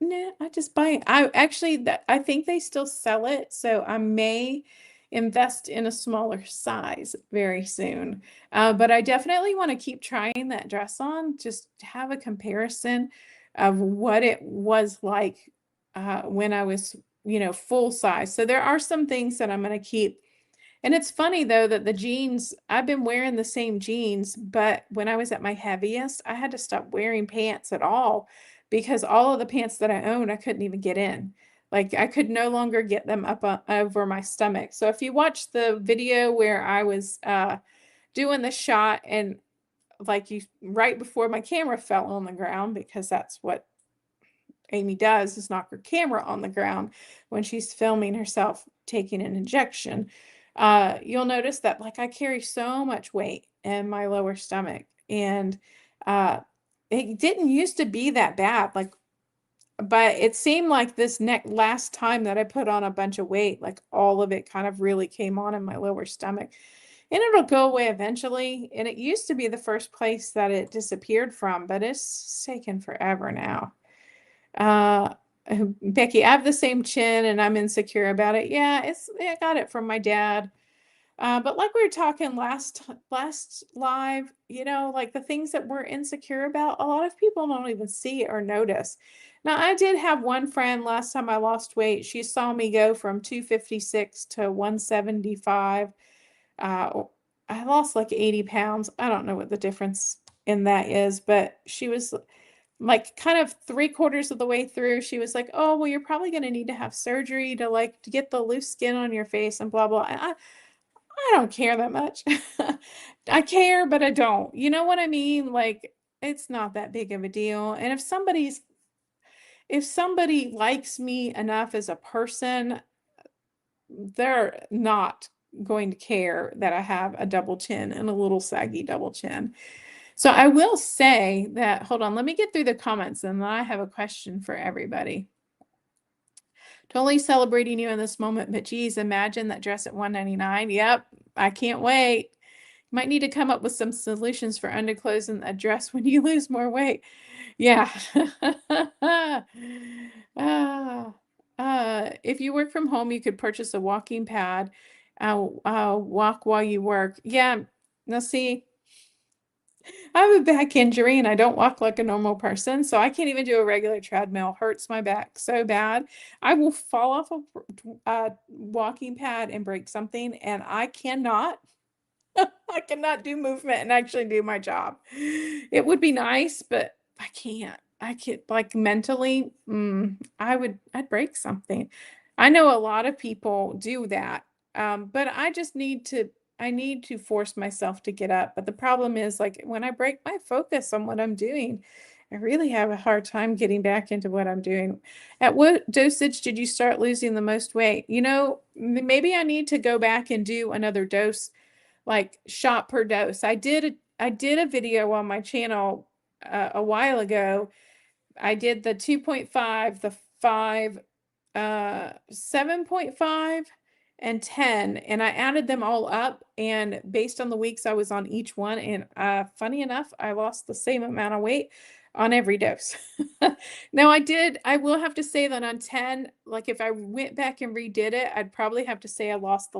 nah, I just buy it. I actually that I think they still sell it, so I may invest in a smaller size very soon. But I definitely want to keep trying that dress on, just to have a comparison of what it was like when I was, full size. So there are some things that I'm going to keep. And it's funny though that the jeans, I've been wearing the same jeans, but when I was at my heaviest, I had to stop wearing pants at all because all of the pants that I owned, I couldn't even get in. Like I could no longer get them up over my stomach. So if you watch the video where I was doing the shot and like right before my camera fell on the ground, because that's what Amy does, is knock her camera on the ground when she's filming herself taking an injection. You'll notice that like I carry so much weight in my lower stomach, and uh, it didn't used to be that bad. Like, but it seemed like this last time that I put on a bunch of weight, like all of it kind of really came on in my lower stomach. And it'll go away eventually. And it used to be the first place that it disappeared from, but it's taken forever now. Uh, Becky, I have the same chin and I'm insecure about it. Yeah, I got it from my dad. But like we were talking last live, like the things that we're insecure about, a lot of people don't even see or notice. Now, I did have one friend last time I lost weight. She saw me go from 256 to 175. Uh, I lost like 80 pounds. I don't know what the difference in that is, but she was like kind of 3/4 of the way through. She was like, "Oh, well, you're probably going to need to have surgery to get the loose skin on your face and blah, blah." I don't care that much. I care, but I don't. You know what I mean? Like, it's not that big of a deal. And if somebody likes me enough as a person, they're not going to care that I have a double chin and a little saggy double chin. So I will say that, hold on, let me get through the comments and then I have a question for everybody. Totally celebrating you in this moment, but geez, imagine that dress at $199. Yep, I can't wait. Might need to come up with some solutions for underclothes and a dress when you lose more weight. Yeah. If you work from home, you could purchase a walking pad, walk while you work. Yeah. Now see, I have a back injury and I don't walk like a normal person, so I can't even do a regular treadmill. Hurts my back so bad. I will fall off a walking pad and break something, and I cannot. I cannot do movement and actually do my job. It would be nice, but I can't. I can't, like, mentally, I'd break something. I know a lot of people do that. But I need to force myself to get up. But the problem is, like, when I break my focus on what I'm doing, I really have a hard time getting back into what I'm doing. At what dosage did you start losing the most weight? Maybe I need to go back and do another dose, like shot per dose. I did a video on my channel a while ago. I did the 2.5, the 5, 7.5, and 10, and I added them all up, and based on the weeks I was on each one, and funny enough, I lost the same amount of weight on every dose. Now I will have to say that on 10, like if I went back and redid it, I'd probably have to say I lost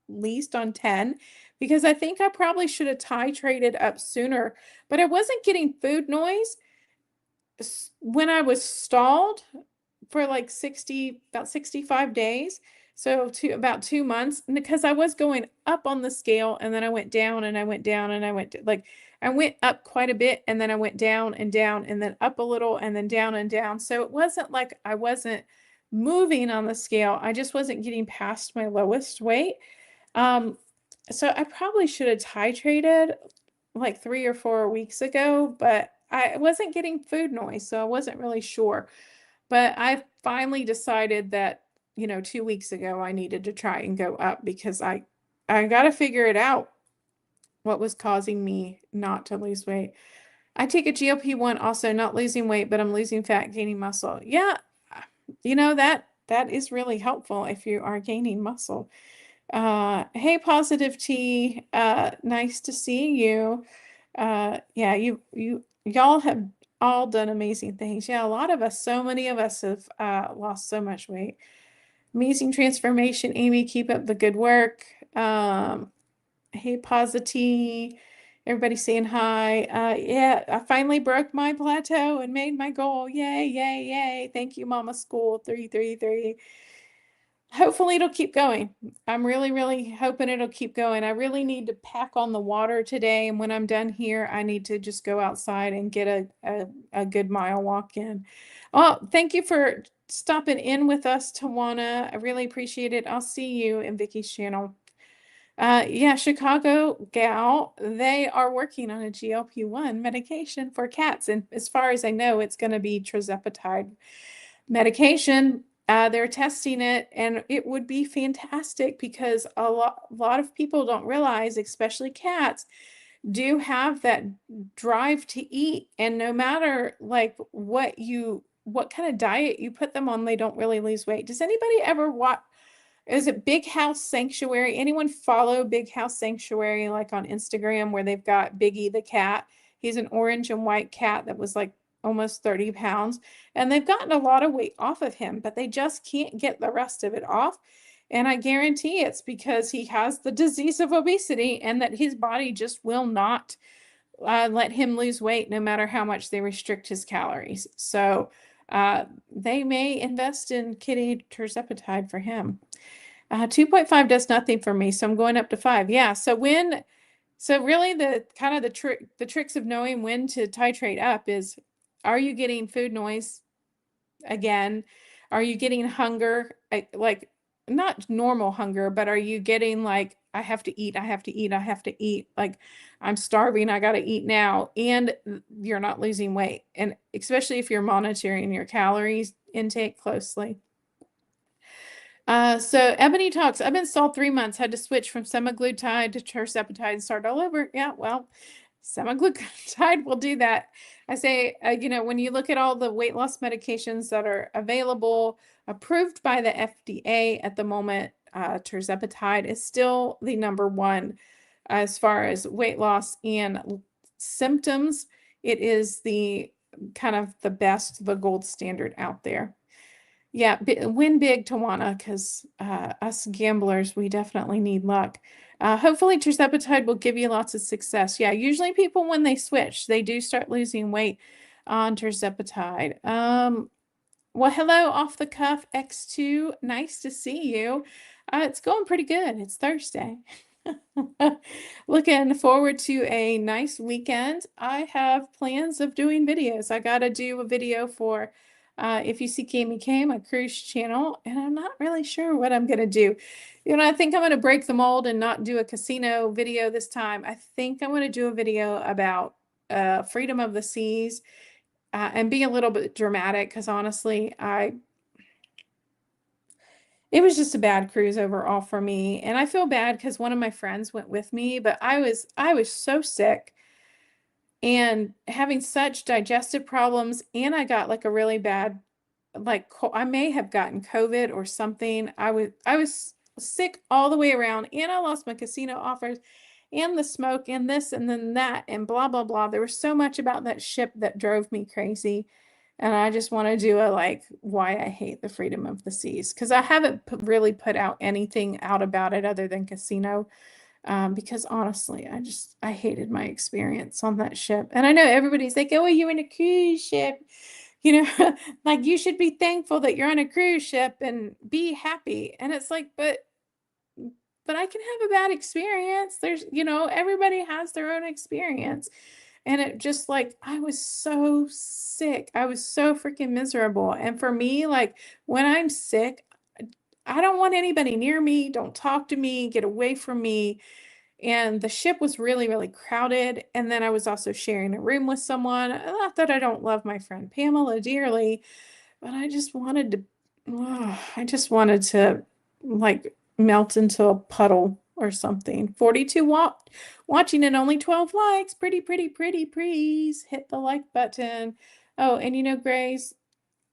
least on 10 because I think I probably should have titrated up sooner, but I wasn't getting food noise when I was stalled for like 60, about 65 days. So about 2 months, because I was going up on the scale and then I went down and I went down and I went up quite a bit and then I went down and then up a little and then down and down. So it wasn't like I wasn't moving on the scale. I just wasn't getting past my lowest weight. Um, so I probably should have titrated like 3 or 4 weeks ago, but I wasn't getting food noise, so I wasn't really sure. But I finally decided that, 2 weeks ago I needed to try and go up because I got to figure it out what was causing me not to lose weight. I take a GLP-1 also not losing weight, but I'm losing fat, gaining muscle. Yeah, that is really helpful if you are gaining muscle. Hey, Positive T, nice to see you. Yeah, y'all have all done amazing things. Yeah, a lot of us, so many of us have lost so much weight. Amazing transformation, Amy. Keep up the good work. Hey, Posity. Everybody saying hi. Yeah, I finally broke my plateau and made my goal. Yay, yay, yay. Thank you, Mama School 333. Hopefully it'll keep going. I'm really, really hoping it'll keep going. I really need to pack on the water today. And when I'm done here, I need to just go outside and get a good mile walk in. Oh, thank you for stopping in with us, Tawana. I really appreciate it. I'll see you in Vicky's channel. Yeah, Chicago gal, they are working on a GLP-1 medication for cats. And as far as I know, it's going to be tirzepatide medication. They're testing it, and it would be fantastic because a lot of people don't realize, especially cats, do have that drive to eat. And no matter like what kind of diet you put them on, they don't really lose weight. Does anybody ever watch? Is it Big House Sanctuary? Anyone follow Big House Sanctuary like on Instagram where they've got Biggie the cat? He's an orange and white cat that was like almost 30 pounds. And they've gotten a lot of weight off of him, but they just can't get the rest of it off. And I guarantee it's because he has the disease of obesity and that his body just will not let him lose weight no matter how much they restrict his calories. So they may invest in kitty tirzepatide for him. 2.5 does nothing for me, so I'm going up to 5. Yeah, so really the kind of the tricks of knowing when to titrate up is, are you getting food noise again? Are you getting hunger, like not normal hunger, but are you getting like, I have to eat, I have to eat, I have to eat, like I'm starving, I got to eat now, and you're not losing weight, and especially if you're monitoring your calories intake closely. So Ebony talks, I've been stalled 3 months, had to switch from semaglutide to tirzepatide and start all over. Yeah, well, semaglutide will do that. I say, when you look at all the weight loss medications that are available, approved by the FDA at the moment, tirzepatide is still the number one as far as weight loss and symptoms. It is the kind of the best, the gold standard out there. Yeah, win big, Tawana, because us gamblers, we definitely need luck. Hopefully, tirzepatide will give you lots of success. Yeah, usually people, when they switch, they do start losing weight on tirzepatide. Well, hello, Off the Cuff X2. Nice to see you. It's going pretty good. It's Thursday. Looking forward to a nice weekend. I have plans of doing videos. I got to do a video for If You See Kami K, my cruise channel, and I'm not really sure what I'm going to do. I think I'm going to break the mold and not do a casino video this time. I think I'm going to do a video about freedom of the seas and be a little bit dramatic because honestly, it was just a bad cruise overall for me. And I feel bad because one of my friends went with me, but I was so sick and having such digestive problems, and I got like a really bad, like I may have gotten COVID or something. I was sick all the way around, and I lost my casino offers and the smoke and this and then that and blah blah blah. There was so much about that ship that drove me crazy. And I just want to do a like why I hate the freedom of the seas because I haven't really put out anything out about it other than casino. Because honestly, I hated my experience on that ship. And I know everybody's like, "Oh, you're in a cruise ship." You know, like you should be thankful that you're on a cruise ship and be happy. And it's like, but I can have a bad experience. There's, everybody has their own experience. And it just like, I was so sick. I was so freaking miserable. And for me, like when I'm sick, I don't want anybody near me. Don't talk to me, get away from me. And the ship was really, really crowded. And then I was also sharing a room with someone. Not that I don't love my friend Pamela dearly, but I just wanted to like melt into a puddle or something. 42 watching and only 12 likes. Pretty, pretty, pretty. Please hit the like button. Oh, and Grace,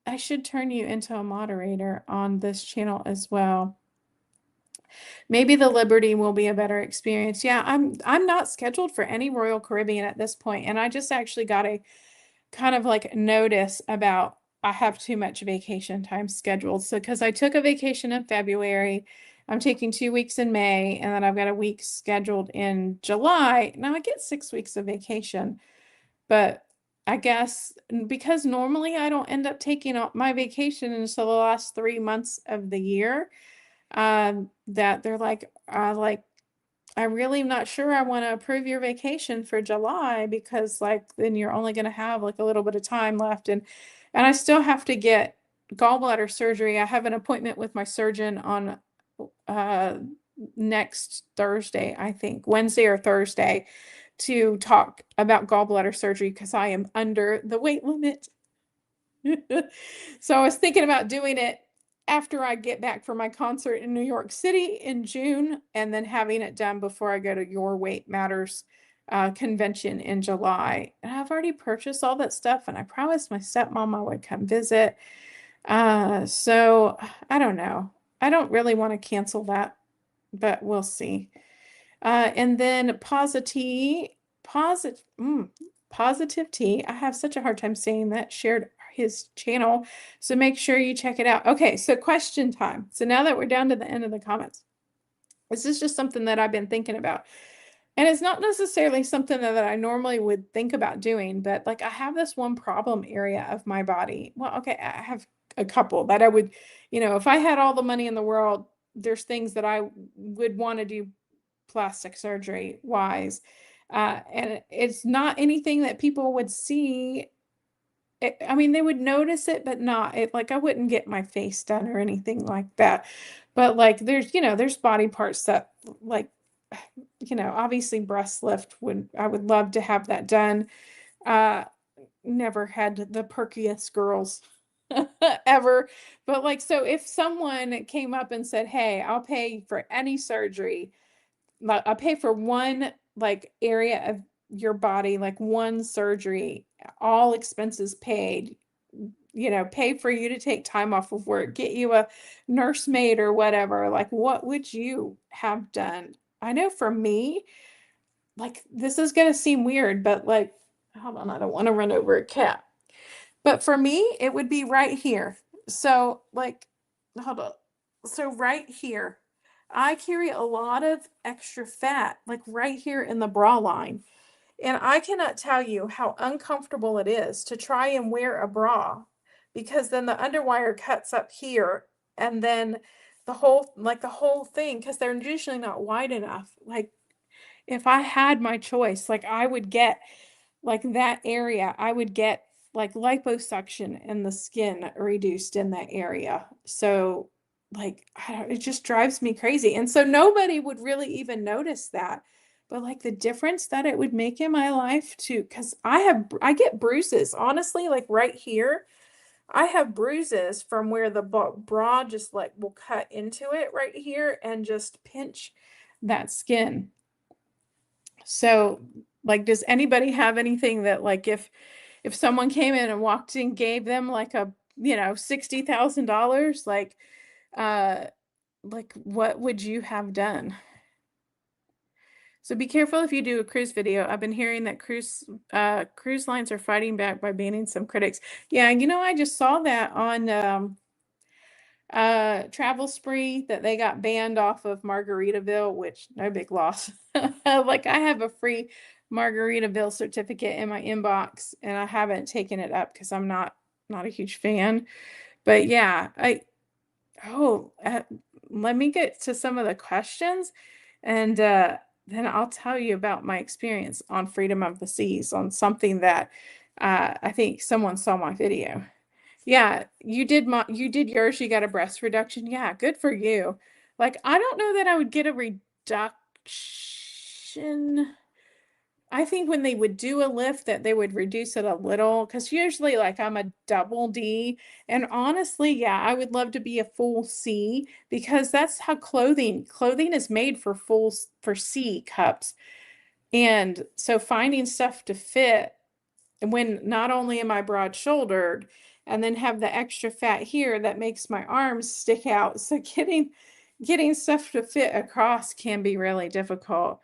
I should turn you into a moderator on this channel as well. Maybe the Liberty will be a better experience. Yeah, I'm not scheduled for any Royal Caribbean at this point, and I just actually got a kind of like notice about I have too much vacation time scheduled. So because I took a vacation in February, I'm taking 2 weeks in May, and then I've got a week scheduled in July. Now I get 6 weeks of vacation, but I guess because normally I don't end up taking my vacation until the last 3 months of the year, that they're like, I'm really not sure I want to approve your vacation for July because like then you're only going to have like a little bit of time left, and I still have to get gallbladder surgery. I have an appointment with my surgeon on uh next Thursday, I think, Wednesday or Thursday, to talk about gallbladder surgery because I am under the weight limit. So I was thinking about doing it after I get back from my concert in New York City in June, and then having it done before I go to Your Weight Matters convention in July. And I've already purchased all that stuff, and I promised my stepmom I would come visit. So I don't know. I don't really want to cancel that, but we'll see. And then positive tea. I have such a hard time saying that. Shared his channel, so make sure you check it out. Okay, so question time. So now that we're down to the end of the comments, this is just something that I've been thinking about. And it's not necessarily something that I normally would think about doing, but like I have this one problem area of my body. Well, okay, I have a couple that I would, if I had all the money in the world, there's things that I would want to do plastic surgery wise. And it's not anything that people would see. I mean, they would notice it, but not it. Like I wouldn't get my face done or anything like that. But like, there's body parts that like, obviously breast lift I would love to have that done. Uh, Never had the perkiest girls ever. But like, so if someone came up and said, "Hey, I'll pay for any surgery, I'll pay for one like area of your body, like one surgery, all expenses paid, pay for you to take time off of work, get you a nursemaid or whatever," like what would you have done? I know for me, like this is gonna seem weird, but like, hold on, I don't want to run over a cat. But for me, it would be right here. So like, hold on. So right here, I carry a lot of extra fat, like right here in the bra line. And I cannot tell you how uncomfortable it is to try and wear a bra because then the underwire cuts up here, and then the whole thing, because they're usually not wide enough. Like if I had my choice, like I would get like that area, I would get like liposuction and the skin reduced in that area. So like it just drives me crazy. And so nobody would really even notice that. But like the difference that it would make in my life too, because I get bruises, honestly, like right here. I have bruises from where the bra just like will cut into it right here and just pinch that skin. So, like, does anybody have anything that, like, if someone came in and walked in, gave them like a, $60,000, uh, like, what would you have done? So be careful if you do a cruise video. I've been hearing that cruise lines are fighting back by banning some critics. Yeah, I just saw that on Travel Spree that they got banned off of Margaritaville, which no big loss. Like I have a free Margaritaville certificate in my inbox and I haven't taken it up because I'm not a huge fan. But yeah, let me get to some of the questions and then I'll tell you about my experience on Freedom of the Seas on something that I think someone saw my video. Yeah, you did yours, you got a breast reduction. Yeah, good for you. Like, I don't know that I would get a reduction. I think when they would do a lift that they would reduce it a little because usually like I'm a double D and honestly, yeah, I would love to be a full C because that's how clothing is made for for C cups. And so finding stuff to fit when not only am I broad shouldered and then have the extra fat here that makes my arms stick out. So getting stuff to fit across can be really difficult.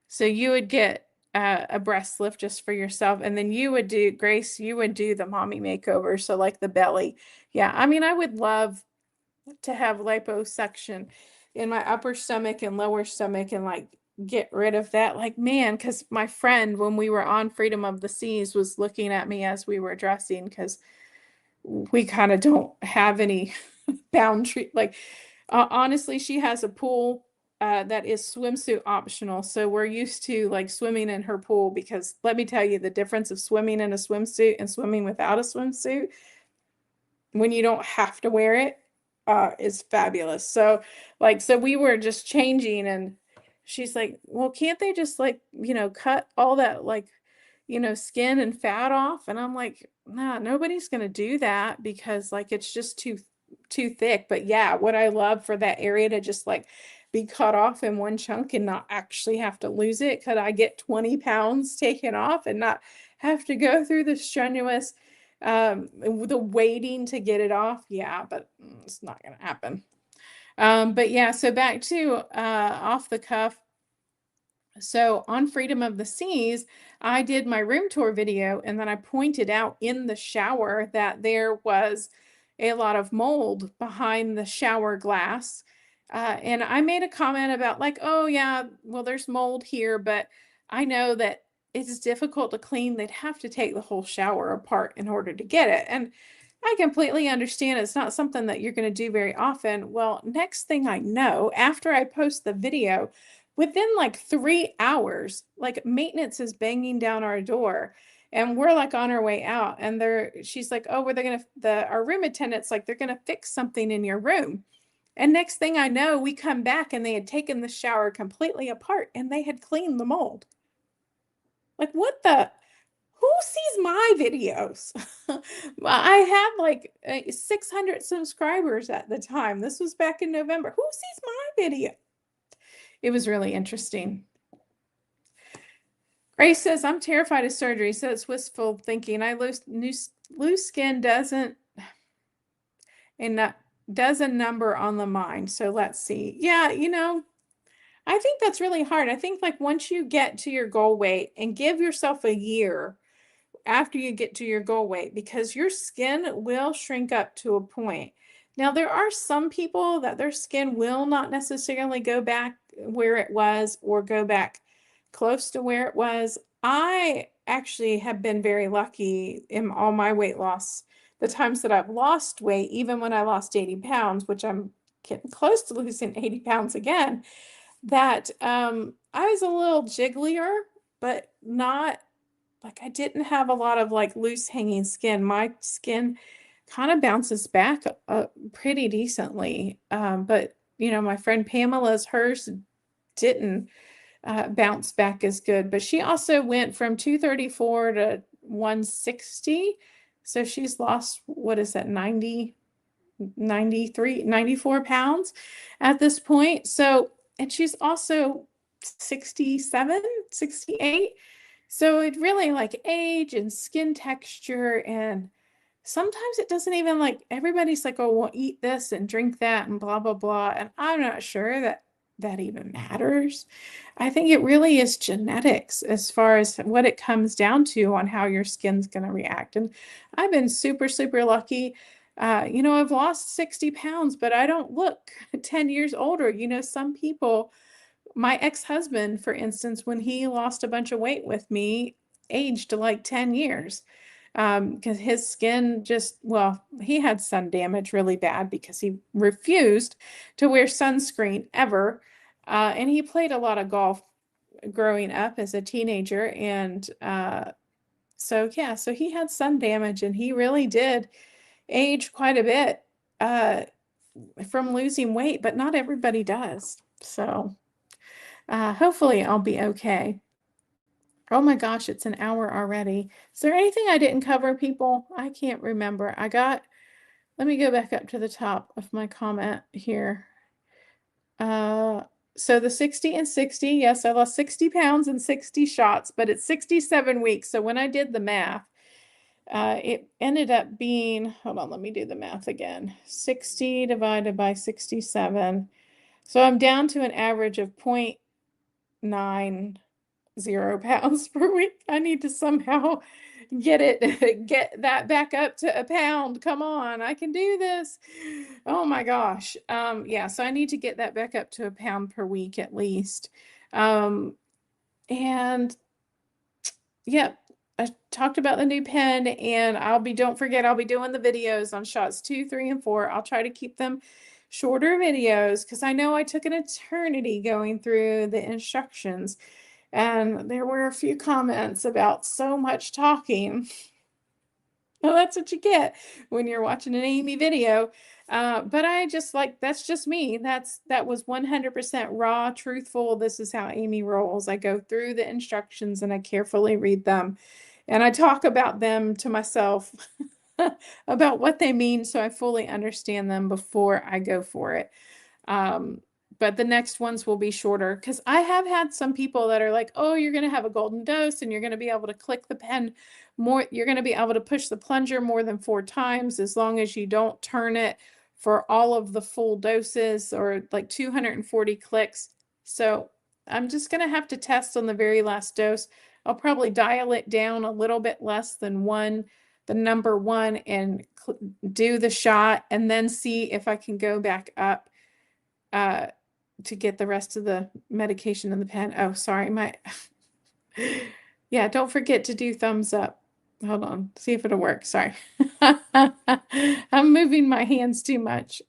So you would get a breast lift just for yourself, and then you would do, Grace, you would do the mommy makeover. So like the belly. Yeah, I mean, I would love to have liposuction in my upper stomach and lower stomach and like get rid of that. Like, man, because my friend, when we were on Freedom of the Seas, was looking at me as we were dressing because we kind of don't have any boundary. Like, honestly, she has a pool that is swimsuit optional. So we're used to like swimming in her pool because let me tell you the difference of swimming in a swimsuit and swimming without a swimsuit when you don't have to wear it is fabulous. So so we were just changing and she's like, well, can't they just like, cut all that like, skin and fat off? And I'm like, nah, nobody's gonna do that because like it's just too thick. But yeah, what I love for that area to just like be cut off in one chunk and not actually have to lose it. Could I get 20 pounds taken off and not have to go through the strenuous the waiting to get it off? Yeah, but it's not gonna happen. But yeah, so back to off the cuff. So on Freedom of the Seas, I did my room tour video and then I pointed out in the shower that there was a lot of mold behind the shower glass. And I made a comment about like, oh yeah, well, there's mold here, but I know that it's difficult to clean. They'd have to take the whole shower apart in order to get it. And I completely understand it's not something that you're going to do very often. Well, next thing I know, after I post the video, within like 3 hours, like maintenance is banging down our door and we're like on our way out and she's like, oh, our room attendant's like, they're going to fix something in your room. And next thing I know, we come back and they had taken the shower completely apart and they had cleaned the mold. Like what who sees my videos? I had like 600 subscribers at the time. This was back in November. Who sees my video? It was really interesting. Grace says, I'm terrified of surgery, so it's wistful thinking. Loose skin doesn't does a number on the mind. So let's see. Yeah, I think that's really hard. I think like once you get to your goal weight and give yourself a year after you get to your goal weight, because your skin will shrink up to a point. Now, there are some people that their skin will not necessarily go back where it was or go back close to where it was. I actually have been very lucky in all my weight loss. The times that I've lost weight, even when I lost 80 pounds, which I'm getting close to losing 80 pounds again, that I was a little jigglier, but not like I didn't have a lot of like loose hanging skin. My skin kind of bounces back pretty decently. But my friend Pamela's, hers didn't bounce back as good, but she also went from 234 to 160. So she's lost, what is that, 90, 93, 94 pounds at this point. So, and she's also 67, 68. So it really like age and skin texture, and sometimes it doesn't even like everybody's like, oh, well, eat this and drink that and blah, blah, blah. And I'm not sure that that even matters. I think it really is genetics as far as what it comes down to on how your skin's going to react. And I've been super, super lucky. I've lost 60 pounds, but I don't look 10 years older. Some people, my ex-husband, for instance, when he lost a bunch of weight with me, aged like 10 years. Because his skin well, he had sun damage really bad because he refused to wear sunscreen ever. And he played a lot of golf growing up as a teenager. And so he had sun damage and he really did age quite a bit from losing weight, but not everybody does. So hopefully I'll be okay. Oh my gosh, it's an hour already. Is there anything I didn't cover, people? I can't remember. Let me go back up to the top of my comment here. So the 60 and 60, yes, I lost 60 pounds in 60 shots, but it's 67 weeks. So when I did the math, it ended up being, hold on, let me do the math again. 60 divided by 67. So I'm down to an average of 0.90 pounds per week. I need to somehow get that back up to a pound. Come on, I can do this. Oh my gosh. Yeah, so I need to get that back up to a pound per week at least. And yeah, I talked about the new pen, and don't forget, I'll be doing the videos on shots 2, 3, and 4. I'll try to keep them shorter videos because I know I took an eternity going through the instructions. And there were a few comments about so much talking. Well, that's what you get when you're watching an Amy video. But I just that's just me. That was 100% raw, truthful. This is how Amy rolls. I go through the instructions and I carefully read them. And I talk about them to myself about what they mean so I fully understand them before I go for it. But the next ones will be shorter because I have had some people that are like, oh, you're going to have a golden dose and you're going to be able to click the pen more. You're going to be able to push the plunger more than 4 times as long as you don't turn it for all of the full doses or like 240 clicks. So I'm just going to have to test on the very last dose. I'll probably dial it down a little bit less than the number 1, and do the shot and then see if I can go back up to get the rest of the medication in the pen. Oh, sorry, yeah, don't forget to do thumbs up. Hold on, see if it'll work. Sorry. I'm moving my hands too much.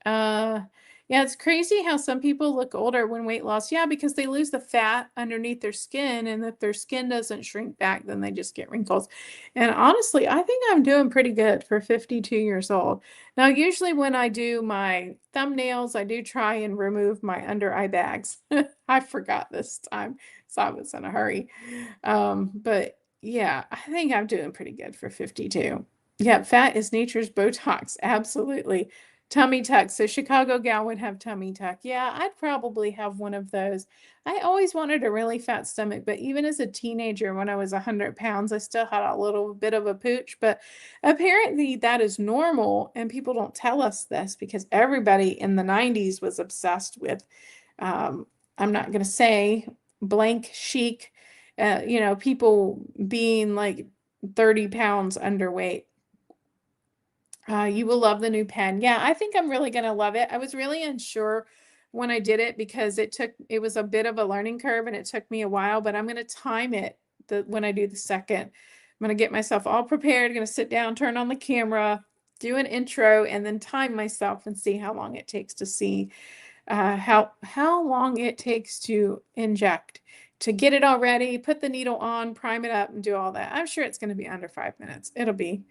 Yeah, it's crazy how some people look older when weight loss. Yeah, because they lose the fat underneath their skin, and if their skin doesn't shrink back, then they just get wrinkles. And honestly, I think I'm doing pretty good for 52 years old. Now, usually when I do my thumbnails, I do try and remove my under eye bags. I forgot this time, so I was in a hurry. But yeah, I think I'm doing pretty good for 52. Yeah, fat is nature's Botox. Absolutely. Tummy tuck. So Chicago gal would have tummy tuck. Yeah, I'd probably have one of those. I always wanted a really fat stomach, but even as a teenager, when I was 100 pounds, I still had a little bit of a pooch. But apparently that is normal, and people don't tell us this because everybody in the 90s was obsessed with, I'm not going to say blank chic, people being like 30 pounds underweight. You will love the new pen. Yeah, I think I'm really going to love it. I was really unsure when I did it because it was a bit of a learning curve and it took me a while, but I'm going to time it when I do the second. I'm going to get myself all prepared. I'm going to sit down, turn on the camera, do an intro, and then time myself and see how long it takes to see how long it takes to inject, to get it all ready, put the needle on, prime it up, and do all that. I'm sure it's going to be under 5 minutes. It'll be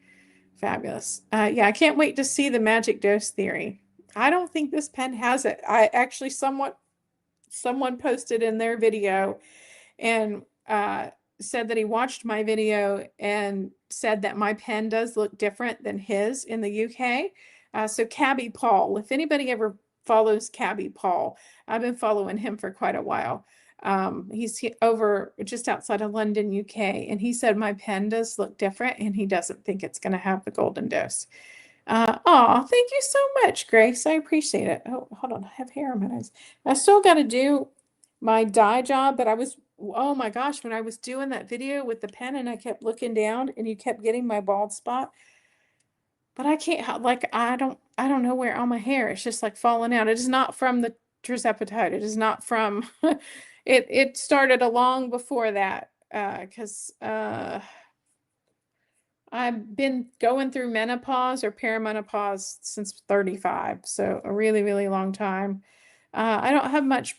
fabulous. Yeah, I can't wait to see the magic dose theory. I don't think this pen has it. I actually someone posted in their video and said that he watched my video and said that my pen does look different than his in the UK. So Cabby Paul, if anybody ever follows Cabby Paul, I've been following him for quite a while. He's over just outside of London, UK, and he said my pen does look different and he doesn't think it's going to have the golden dose. Oh, thank you so much, Grace. I appreciate it. Oh, hold on. I have hair on my nose. I still got to do my dye job, but oh my gosh, when I was doing that video with the pen and I kept looking down and you kept getting my bald spot, but I can't, like, I don't know where all my hair, it's just like falling out. It is not from the terzepatide. It is not from, it started a long before that, I've been going through menopause or perimenopause since 35, so a really, really long time. I don't have much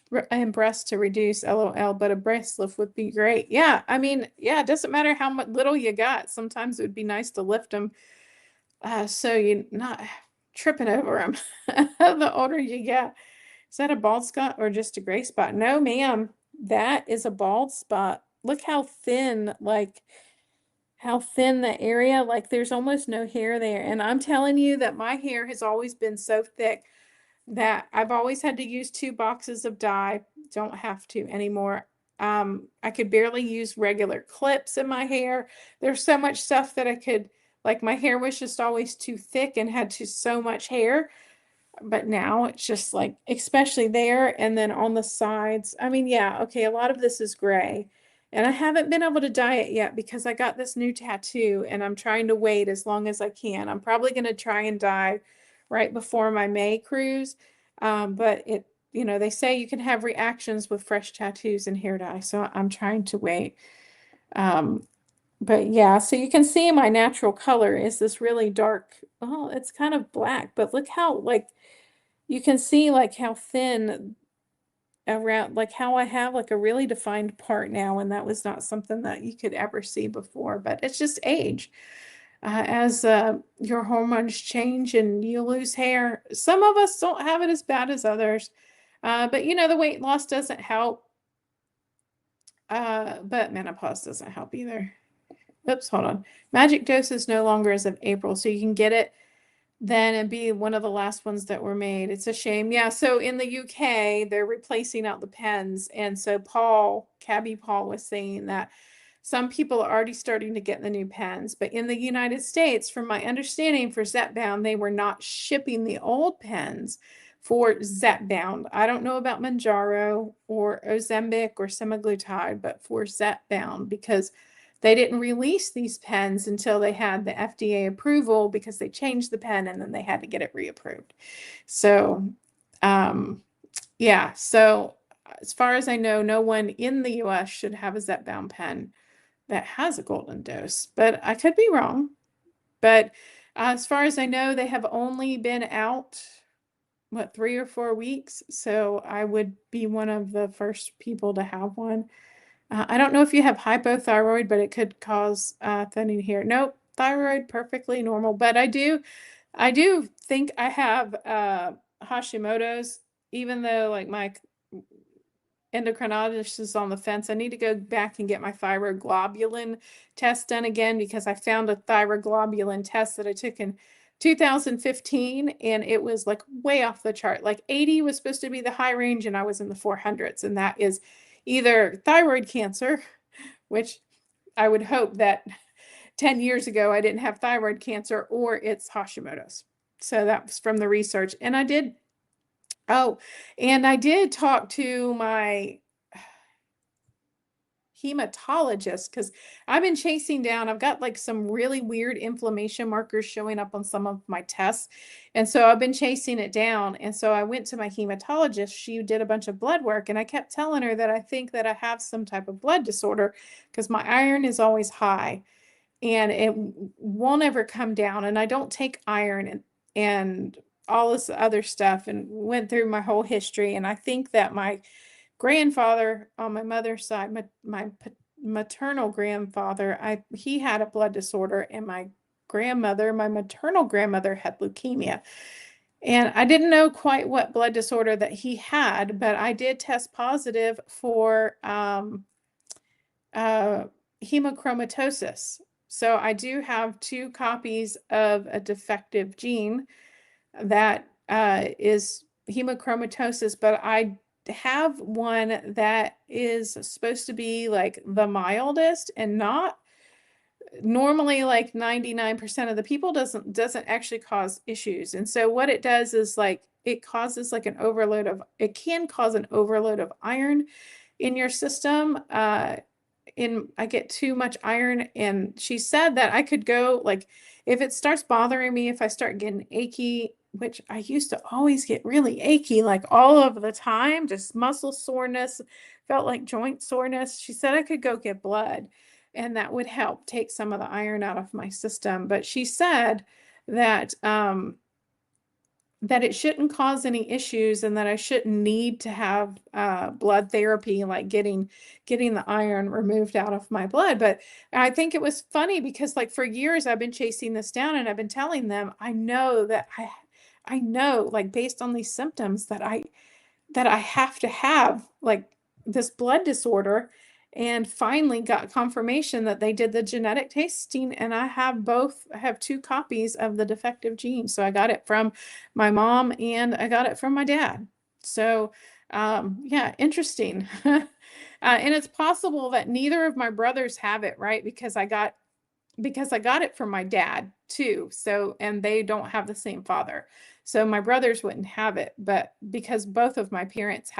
breast to reduce, LOL, but a breast lift would be great. Yeah, I mean, yeah, it doesn't matter how much little you got. Sometimes it would be nice to lift them, so you're not tripping over them the older you get. Is that a bald spot or just a gray spot? No, ma'am, that is a bald spot. Look how thin, like how thin the area, like there's almost no hair there. And I'm telling you that my hair has always been so thick that I've always had to use 2 boxes of dye. Don't have to anymore. I could barely use regular clips in my hair. There's so much stuff that I could, like my hair was just always too thick and had so much hair, but now it's just like, especially there and then on the sides. I mean, yeah, okay, a lot of this is gray. And I haven't been able to dye it yet because I got this new tattoo and I'm trying to wait as long as I can. I'm probably going to try and dye right before my May cruise. But they say you can have reactions with fresh tattoos and hair dye. So I'm trying to wait. Um, but yeah, so you can see my natural color is this really dark. Oh, it's kind of black, but look how like you can see like how thin around, like how I have like a really defined part now, and that was not something that you could ever see before, but it's just age. As your hormones change and you lose hair, some of us don't have it as bad as others. But the weight loss doesn't help. But menopause doesn't help either. Oops, hold on. Magic Dose is no longer as of April, so you can get it then and be one of the last ones that were made. It's a shame. Yeah, so in the UK, they're replacing out the pens. And so Cabby Paul was saying that some people are already starting to get the new pens. But in the United States, from my understanding for Zepbound, they were not shipping the old pens for Zepbound. I don't know about Mounjaro or Ozempic or semaglutide, but for Zepbound, because they didn't release these pens until they had the FDA approval because they changed the pen and then they had to get it reapproved. So, yeah. So as far as I know, no one in the US should have a Zepbound pen that has a golden dose, but I could be wrong. But as far as I know, they have only been out, 3 or 4 weeks. So I would be one of the first people to have one. I don't know if you have hypothyroid, but it could cause thinning hair. Nope, thyroid perfectly normal. But I do think I have Hashimoto's, even though like my endocrinologist is on the fence. I need to go back and get my thyroglobulin test done again because I found a thyroglobulin test that I took in 2015 and it was like way off the chart. Like 80 was supposed to be the high range and I was in the 400s, and that is either thyroid cancer, which I would hope that 10 years ago I didn't have thyroid cancer, or it's Hashimoto's. So that was from the research. And I did talk to my hematologist because I've been chasing down, I've got like some really weird inflammation markers showing up on some of my tests. And so I've been chasing it down. And so I went to my hematologist. She did a bunch of blood work and I kept telling her that I think that I have some type of blood disorder because my iron is always high and it won't ever come down. And I don't take iron and all this other stuff, and went through my whole history. And I think that my grandfather on my mother's side, my maternal grandfather, he had a blood disorder, and my grandmother, my maternal grandmother, had leukemia. And I didn't know quite what blood disorder that he had, but I did test positive for uh, hemochromatosis. So I do have 2 copies of a defective gene that is hemochromatosis, but I have one that is supposed to be like the mildest and not normally like 99% of the people doesn't actually cause issues. And so what it does is like it causes like it can cause an overload of iron in your system. I get too much iron, and she said that I could go like if it starts bothering me, if I start getting achy, which I used to always get really achy like all of the time, just muscle soreness, felt like joint soreness. She said I could go get blood and that would help take some of the iron out of my system. But she said that that it shouldn't cause any issues and that I shouldn't need to have blood therapy, like getting the iron removed out of my blood. But I think it was funny because like for years I've been chasing this down and I've been telling them I know that I know like based on these symptoms that I have to have like this blood disorder, and finally got confirmation that they did the genetic testing and I have two copies of the defective gene. So I got it from my mom and I got it from my dad. So yeah, interesting. And it's possible that neither of my brothers have it, right? Because I got it from my dad too. So, and they don't have the same father. So my brothers wouldn't have it, but because both of my parents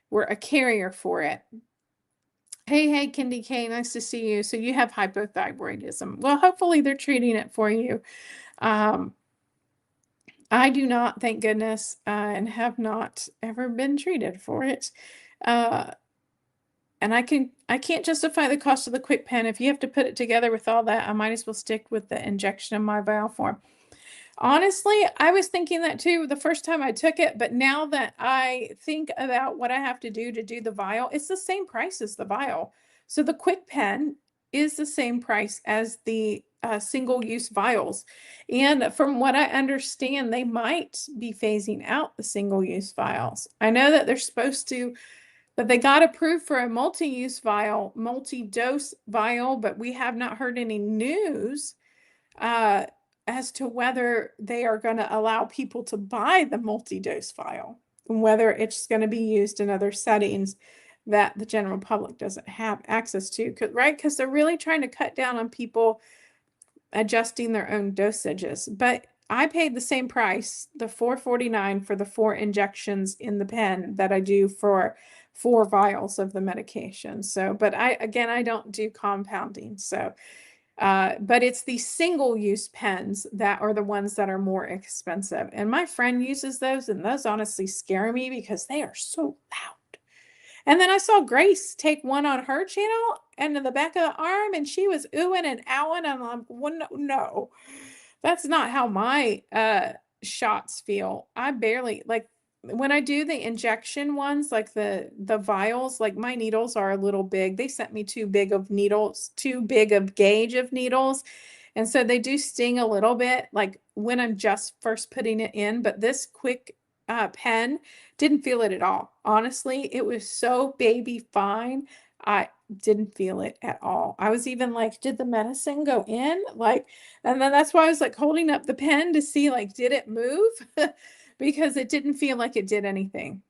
were a carrier for it. Hey, Candy K, nice to see you. So you have hypothyroidism. Well, hopefully they're treating it for you. Um, I do not, thank goodness, and have not ever been treated for it. Uh, and I can't justify the cost of the quick pen. If you have to put it together with all that, I might as well stick with the injection in my vial form. Honestly, I was thinking that too the first time I took it, but now that I think about what I have to do the vial, it's the same price as the vial. So the quick pen is the same price as the single-use vials. And from what I understand, they might be phasing out the single-use vials. I know that they're supposed to, but they got approved for a multi-use vial, multi-dose vial, but we have not heard any news uh, as to whether they are going to allow people to buy the multi-dose vial, and whether it's going to be used in other settings that the general public doesn't have access to, right? Because they're really trying to cut down on people adjusting their own dosages. But I paid the same price, the $4.49 for the 4 injections in the pen that I do for 4 vials of the medication. So, but I don't do compounding. So, but it's the single-use pens that are the ones that are more expensive. And my friend uses those, and those honestly scare me because they are so loud. And then I saw Grace take one on her channel and in the back of the arm, and she was oohing and ahhing. And I'm like, well, no, that's not how my shots feel. I barely like when I do the injection ones, like the vials, like my needles are a little big. They sent me too big of needles, too big of gauge of needles. And so they do sting a little bit, like when I'm just first putting it in. But this quick pen didn't feel it at all. Honestly, it was so baby fine. I didn't feel it at all. I was even like, did the medicine go in? Like, and then that's why I was like holding up the pen to see like, did it move? Because it didn't feel like it did anything.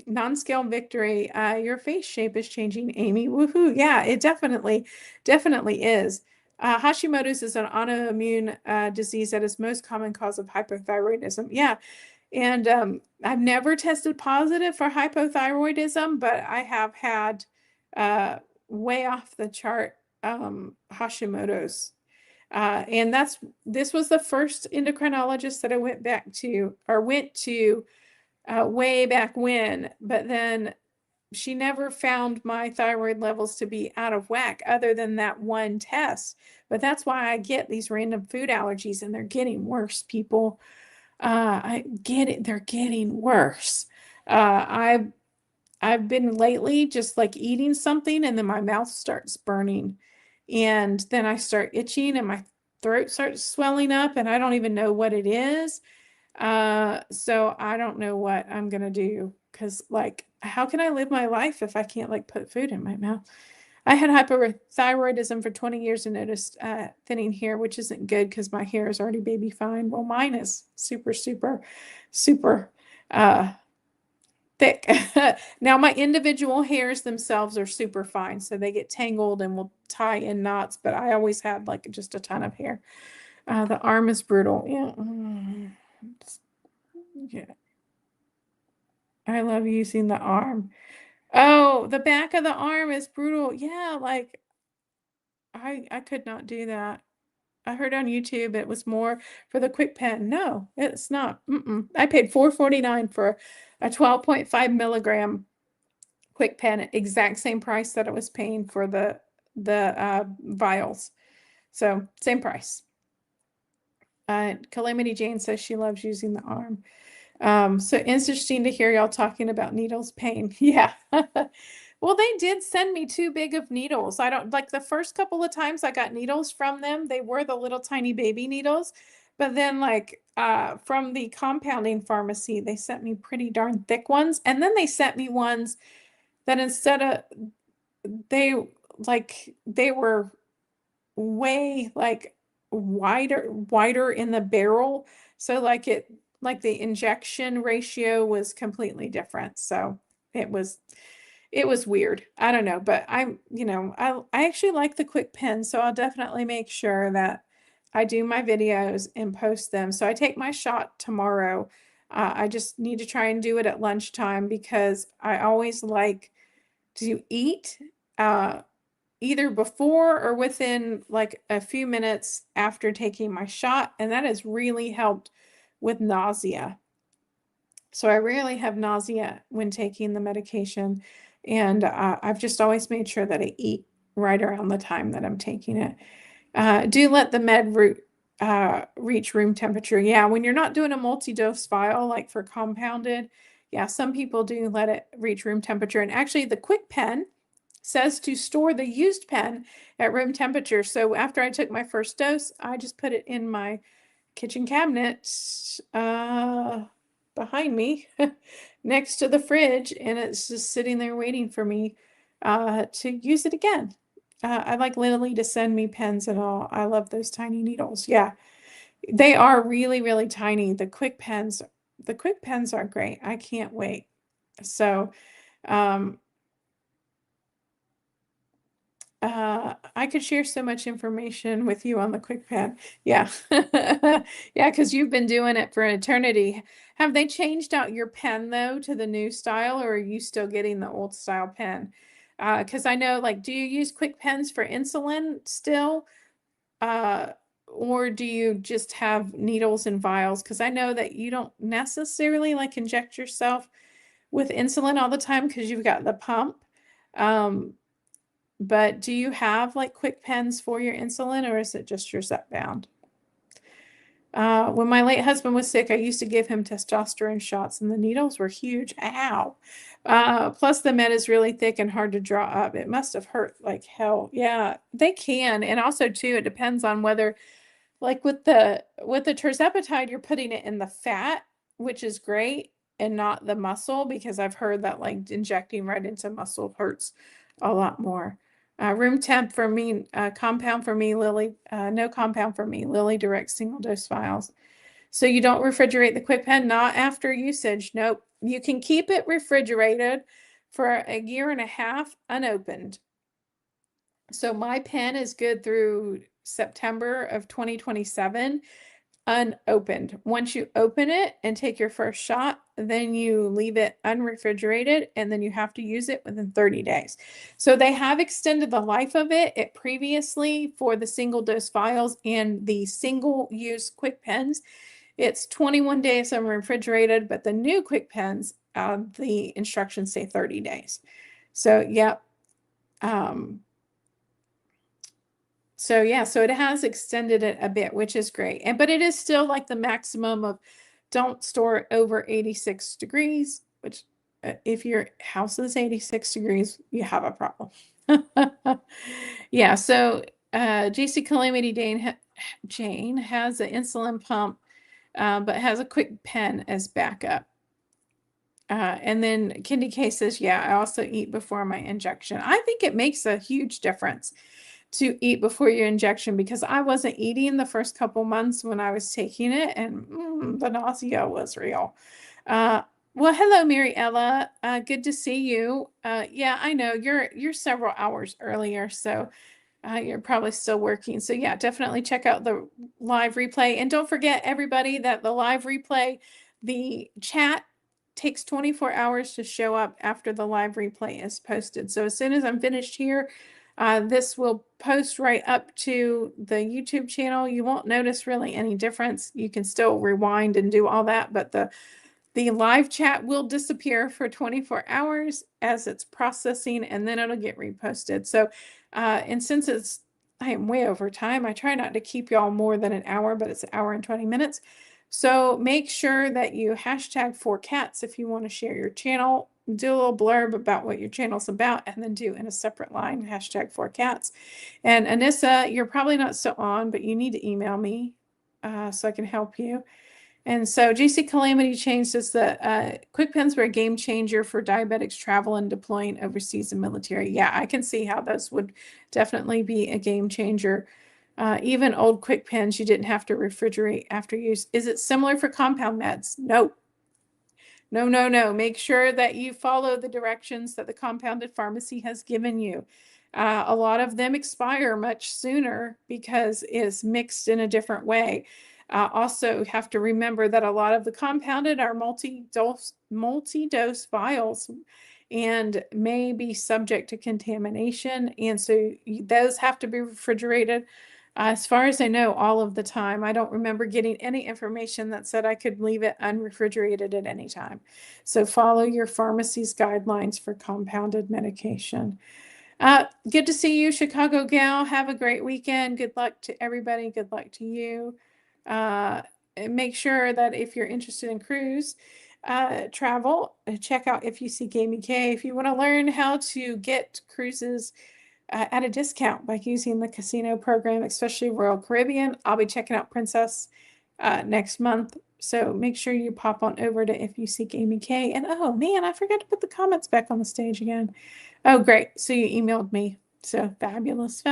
Non-scale victory. Your face shape is changing, Amy. Woohoo. Yeah, it definitely is. Hashimoto's is an autoimmune disease that is most common cause of hypothyroidism. Yeah. And I've never tested positive for hypothyroidism, but I have had way off the chart Hashimoto's. And this was the first endocrinologist that I went to way back when, but then she never found my thyroid levels to be out of whack other than that one test. But that's why I get these random food allergies, and they're getting worse, people. I get it. They're getting worse. I've been lately just like eating something and then my mouth starts burning, and then I start itching and my throat starts swelling up and I don't even know what it is. So I don't know what I'm gonna do, because like how can I live my life if I can't like put food in my mouth? I had hypothyroidism for 20 years and noticed thinning hair, which isn't good because my hair is already baby fine. Well, mine is super, super, super uh, thick. Now my individual hairs themselves are super fine, so they get tangled and will tie in knots, but I always had like just a ton of hair. The arm is brutal. Yeah. Yeah. I love using the arm. Oh, the back of the arm is brutal. Yeah, like I could not do that. I heard on YouTube it was more for the quick pen. No, it's not. I paid $4.49 for a 12.5 milligram quick pen, exact same price that I was paying for the vials. So same price. Calamity Jane says she loves using the arm. So interesting to hear y'all talking about needles pain. Yeah. Well, they did send me too big of needles. I don't like the first couple of times I got needles from them, they were the little tiny baby needles. But then like from the compounding pharmacy, they sent me pretty darn thick ones. And then they sent me ones that instead of they they were way like wider in the barrel, so like the injection ratio was completely different, so it was it was weird. I don't know, but I'm, I actually like the quick pen, so I'll definitely make sure that I do my videos and post them. So I take my shot tomorrow. I just need to try and do it at lunchtime because I always like to eat either before or within like a few minutes after taking my shot, and that has really helped with nausea. So I rarely have nausea when taking the medication, and I've just always made sure that I eat right around the time that I'm taking it. Do let the med root reach room temperature. Yeah, when you're not doing a multi-dose vial like for compounded, yeah, some people do let it reach room temperature. And actually, the quick pen says to store the used pen at room temperature. So after I took my first dose, I just put it in my kitchen cabinet behind me next to the fridge, and it's just sitting there waiting for me to use it again. I'd like Lily to send me pens and all. I love those tiny needles. Yeah, they are really, really tiny. The quick pens are great. I can't wait. So, um, I could share so much information with you on the quick pen. Yeah. Yeah, because you've been doing it for an eternity. Have they changed out your pen though to the new style, or are you still getting the old style pen? Because I know, like, do you use quick pens for insulin still? Uh, or do you just have needles and vials? Because I know that you don't necessarily like inject yourself with insulin all the time because you've got the pump. Um, but do you have like quick pens for your insulin, or is it just your Zepbound? When my late husband was sick, I used to give him testosterone shots, and the needles were huge. Ow. Plus, the med is really thick and hard to draw up. It must have hurt like hell. Yeah, they can. And also, too, it depends on whether, like with the terzepatide, you're putting it in the fat, which is great, and not the muscle, because I've heard that like injecting right into muscle hurts a lot more. Room temp for me, compound for me, Lily. No compound for me, Lily. Direct single dose vials. So you don't refrigerate the quick pen, not after usage. Nope. You can keep it refrigerated for a year and a half unopened. So my pen is good through September of 2027, unopened. Once you open it and take your first shot, then you leave it unrefrigerated, and then you have to use it within 30 days. So they have extended the life of it. It previously, for the single dose vials and the single use quick pens, it's 21 days unrefrigerated, but the new quick pens, the instructions say 30 days. So, yep. So yeah, so it has extended it a bit, which is great. But it is still like the maximum of don't store it over 86 degrees, which if your house is 86 degrees, you have a problem. Yeah, so JC Calamity Jane has an insulin pump, but has a quick pen as backup. And then Kindy K says, yeah, I also eat before my injection. I think it makes a huge difference to eat before your injection, because I wasn't eating the first couple months when I was taking it, and the nausea was real. Well, hello, Mary Ella. Good to see you. Yeah, I know you're several hours earlier, so you're probably still working. So yeah, definitely check out the live replay. And don't forget, everybody, that the live replay, the chat takes 24 hours to show up after the live replay is posted. So as soon as I'm finished here, this will post right up to the YouTube channel. You won't notice really any difference. You can still rewind and do all that, but the live chat will disappear for 24 hours as it's processing, and then it'll get reposted. So, and since I am way over time, I try not to keep y'all more than an hour, but it's an hour and 20 minutes. So make sure that you hashtag 4cats if you want to share your channel, do a little blurb about what your channel's about, and then do in a separate line, hashtag 4cats. And Anissa, you're probably not so on, but you need to email me so I can help you. And so JC Calamity Chain says that quick pens were a game changer for diabetics travel and deploying overseas and military. Yeah, I can see how those would definitely be a game changer. Even old quick pens, you didn't have to refrigerate after use. Is it similar for compound meds? No. No. Make sure that you follow the directions that the compounded pharmacy has given you. A lot of them expire much sooner because it's mixed in a different way. Also, have to remember that a lot of the compounded are multi-dose vials and may be subject to contamination. And so those have to be refrigerated. As far as I know, all of the time. I don't remember getting any information that said I could leave it unrefrigerated at any time. So follow your pharmacy's guidelines for compounded medication. Good to see you, Chicago Gal. Have a great weekend. Good luck to everybody. Good luck to you. Make sure that if you're interested in cruise travel, check out If You See Gaming K. If you want to learn how to get cruises at a discount by using the casino program, especially Royal Caribbean, I'll be checking out Princess next month. So make sure you pop on over to If You See Gaming K. And oh man, I forgot to put the comments back on the stage again. Oh, great. So you emailed me. So fabulous.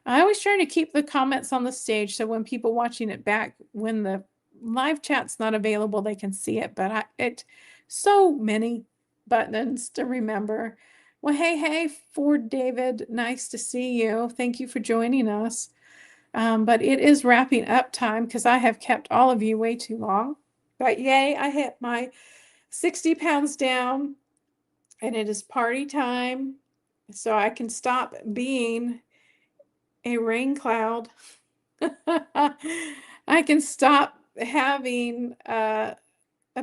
I always try to keep the comments on the stage so when people watching it back, when the live chat's not available, they can see it. But so many buttons to remember. Well, hey, Ford David, nice to see you. Thank you for joining us. But it is wrapping up time because I have kept all of you way too long. But yay, I hit my 60 pounds down, and it is party time. So I can stop being a rain cloud. I can stop having a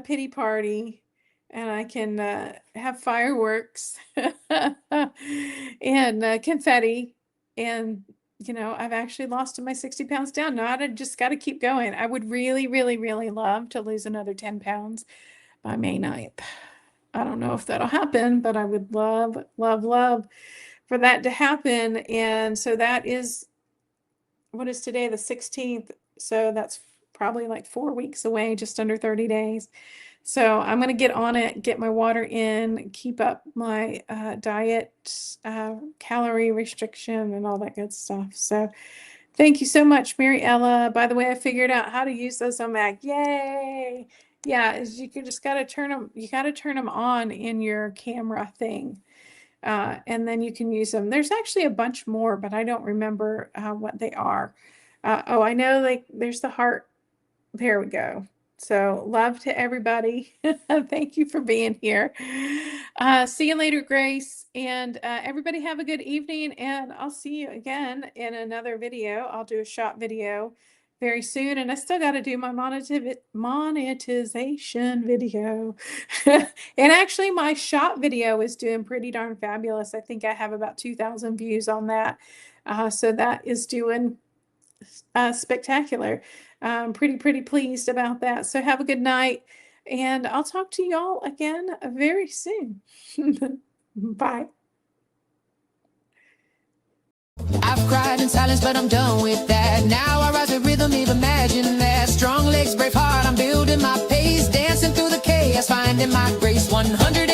pity party, and I can have fireworks and confetti. And, you know, I've actually lost my 60 pounds down. Now I just got to keep going. I would really love to lose another 10 pounds by May 9th. I don't know if that'll happen, but I would love for that to happen. And so that is, what is today, the 16th? So that's probably like 4 weeks away, just under 30 days. So I'm going to get on it, get my water in, keep up my diet, calorie restriction, and all that good stuff. So thank you so much, Mary Ella. By the way, I figured out how to use those on Mac. Yay! Yeah, you just got to turn them. You got to turn them on in your camera thing, and then you can use them. There's actually a bunch more, but I don't remember what they are. Oh, I know, like there's the heart. There we go. So love to everybody. Thank you for being here. See you later, Grace. And everybody have a good evening. And I'll see you again in another video. I'll do a shop video very soon. And I still got to do my monetization video. And actually, my shop video is doing pretty darn fabulous. I think I have about 2,000 views on that. So that is doing spectacular. I'm pretty pleased about that. So have a good night, and I'll talk to y'all again very soon. Bye. I've cried in silence, but I'm done with that. Now I rise with rhythm, even imagine that. Strong legs, brave heart, I'm building my pace, dancing through the chaos, finding my grace. 100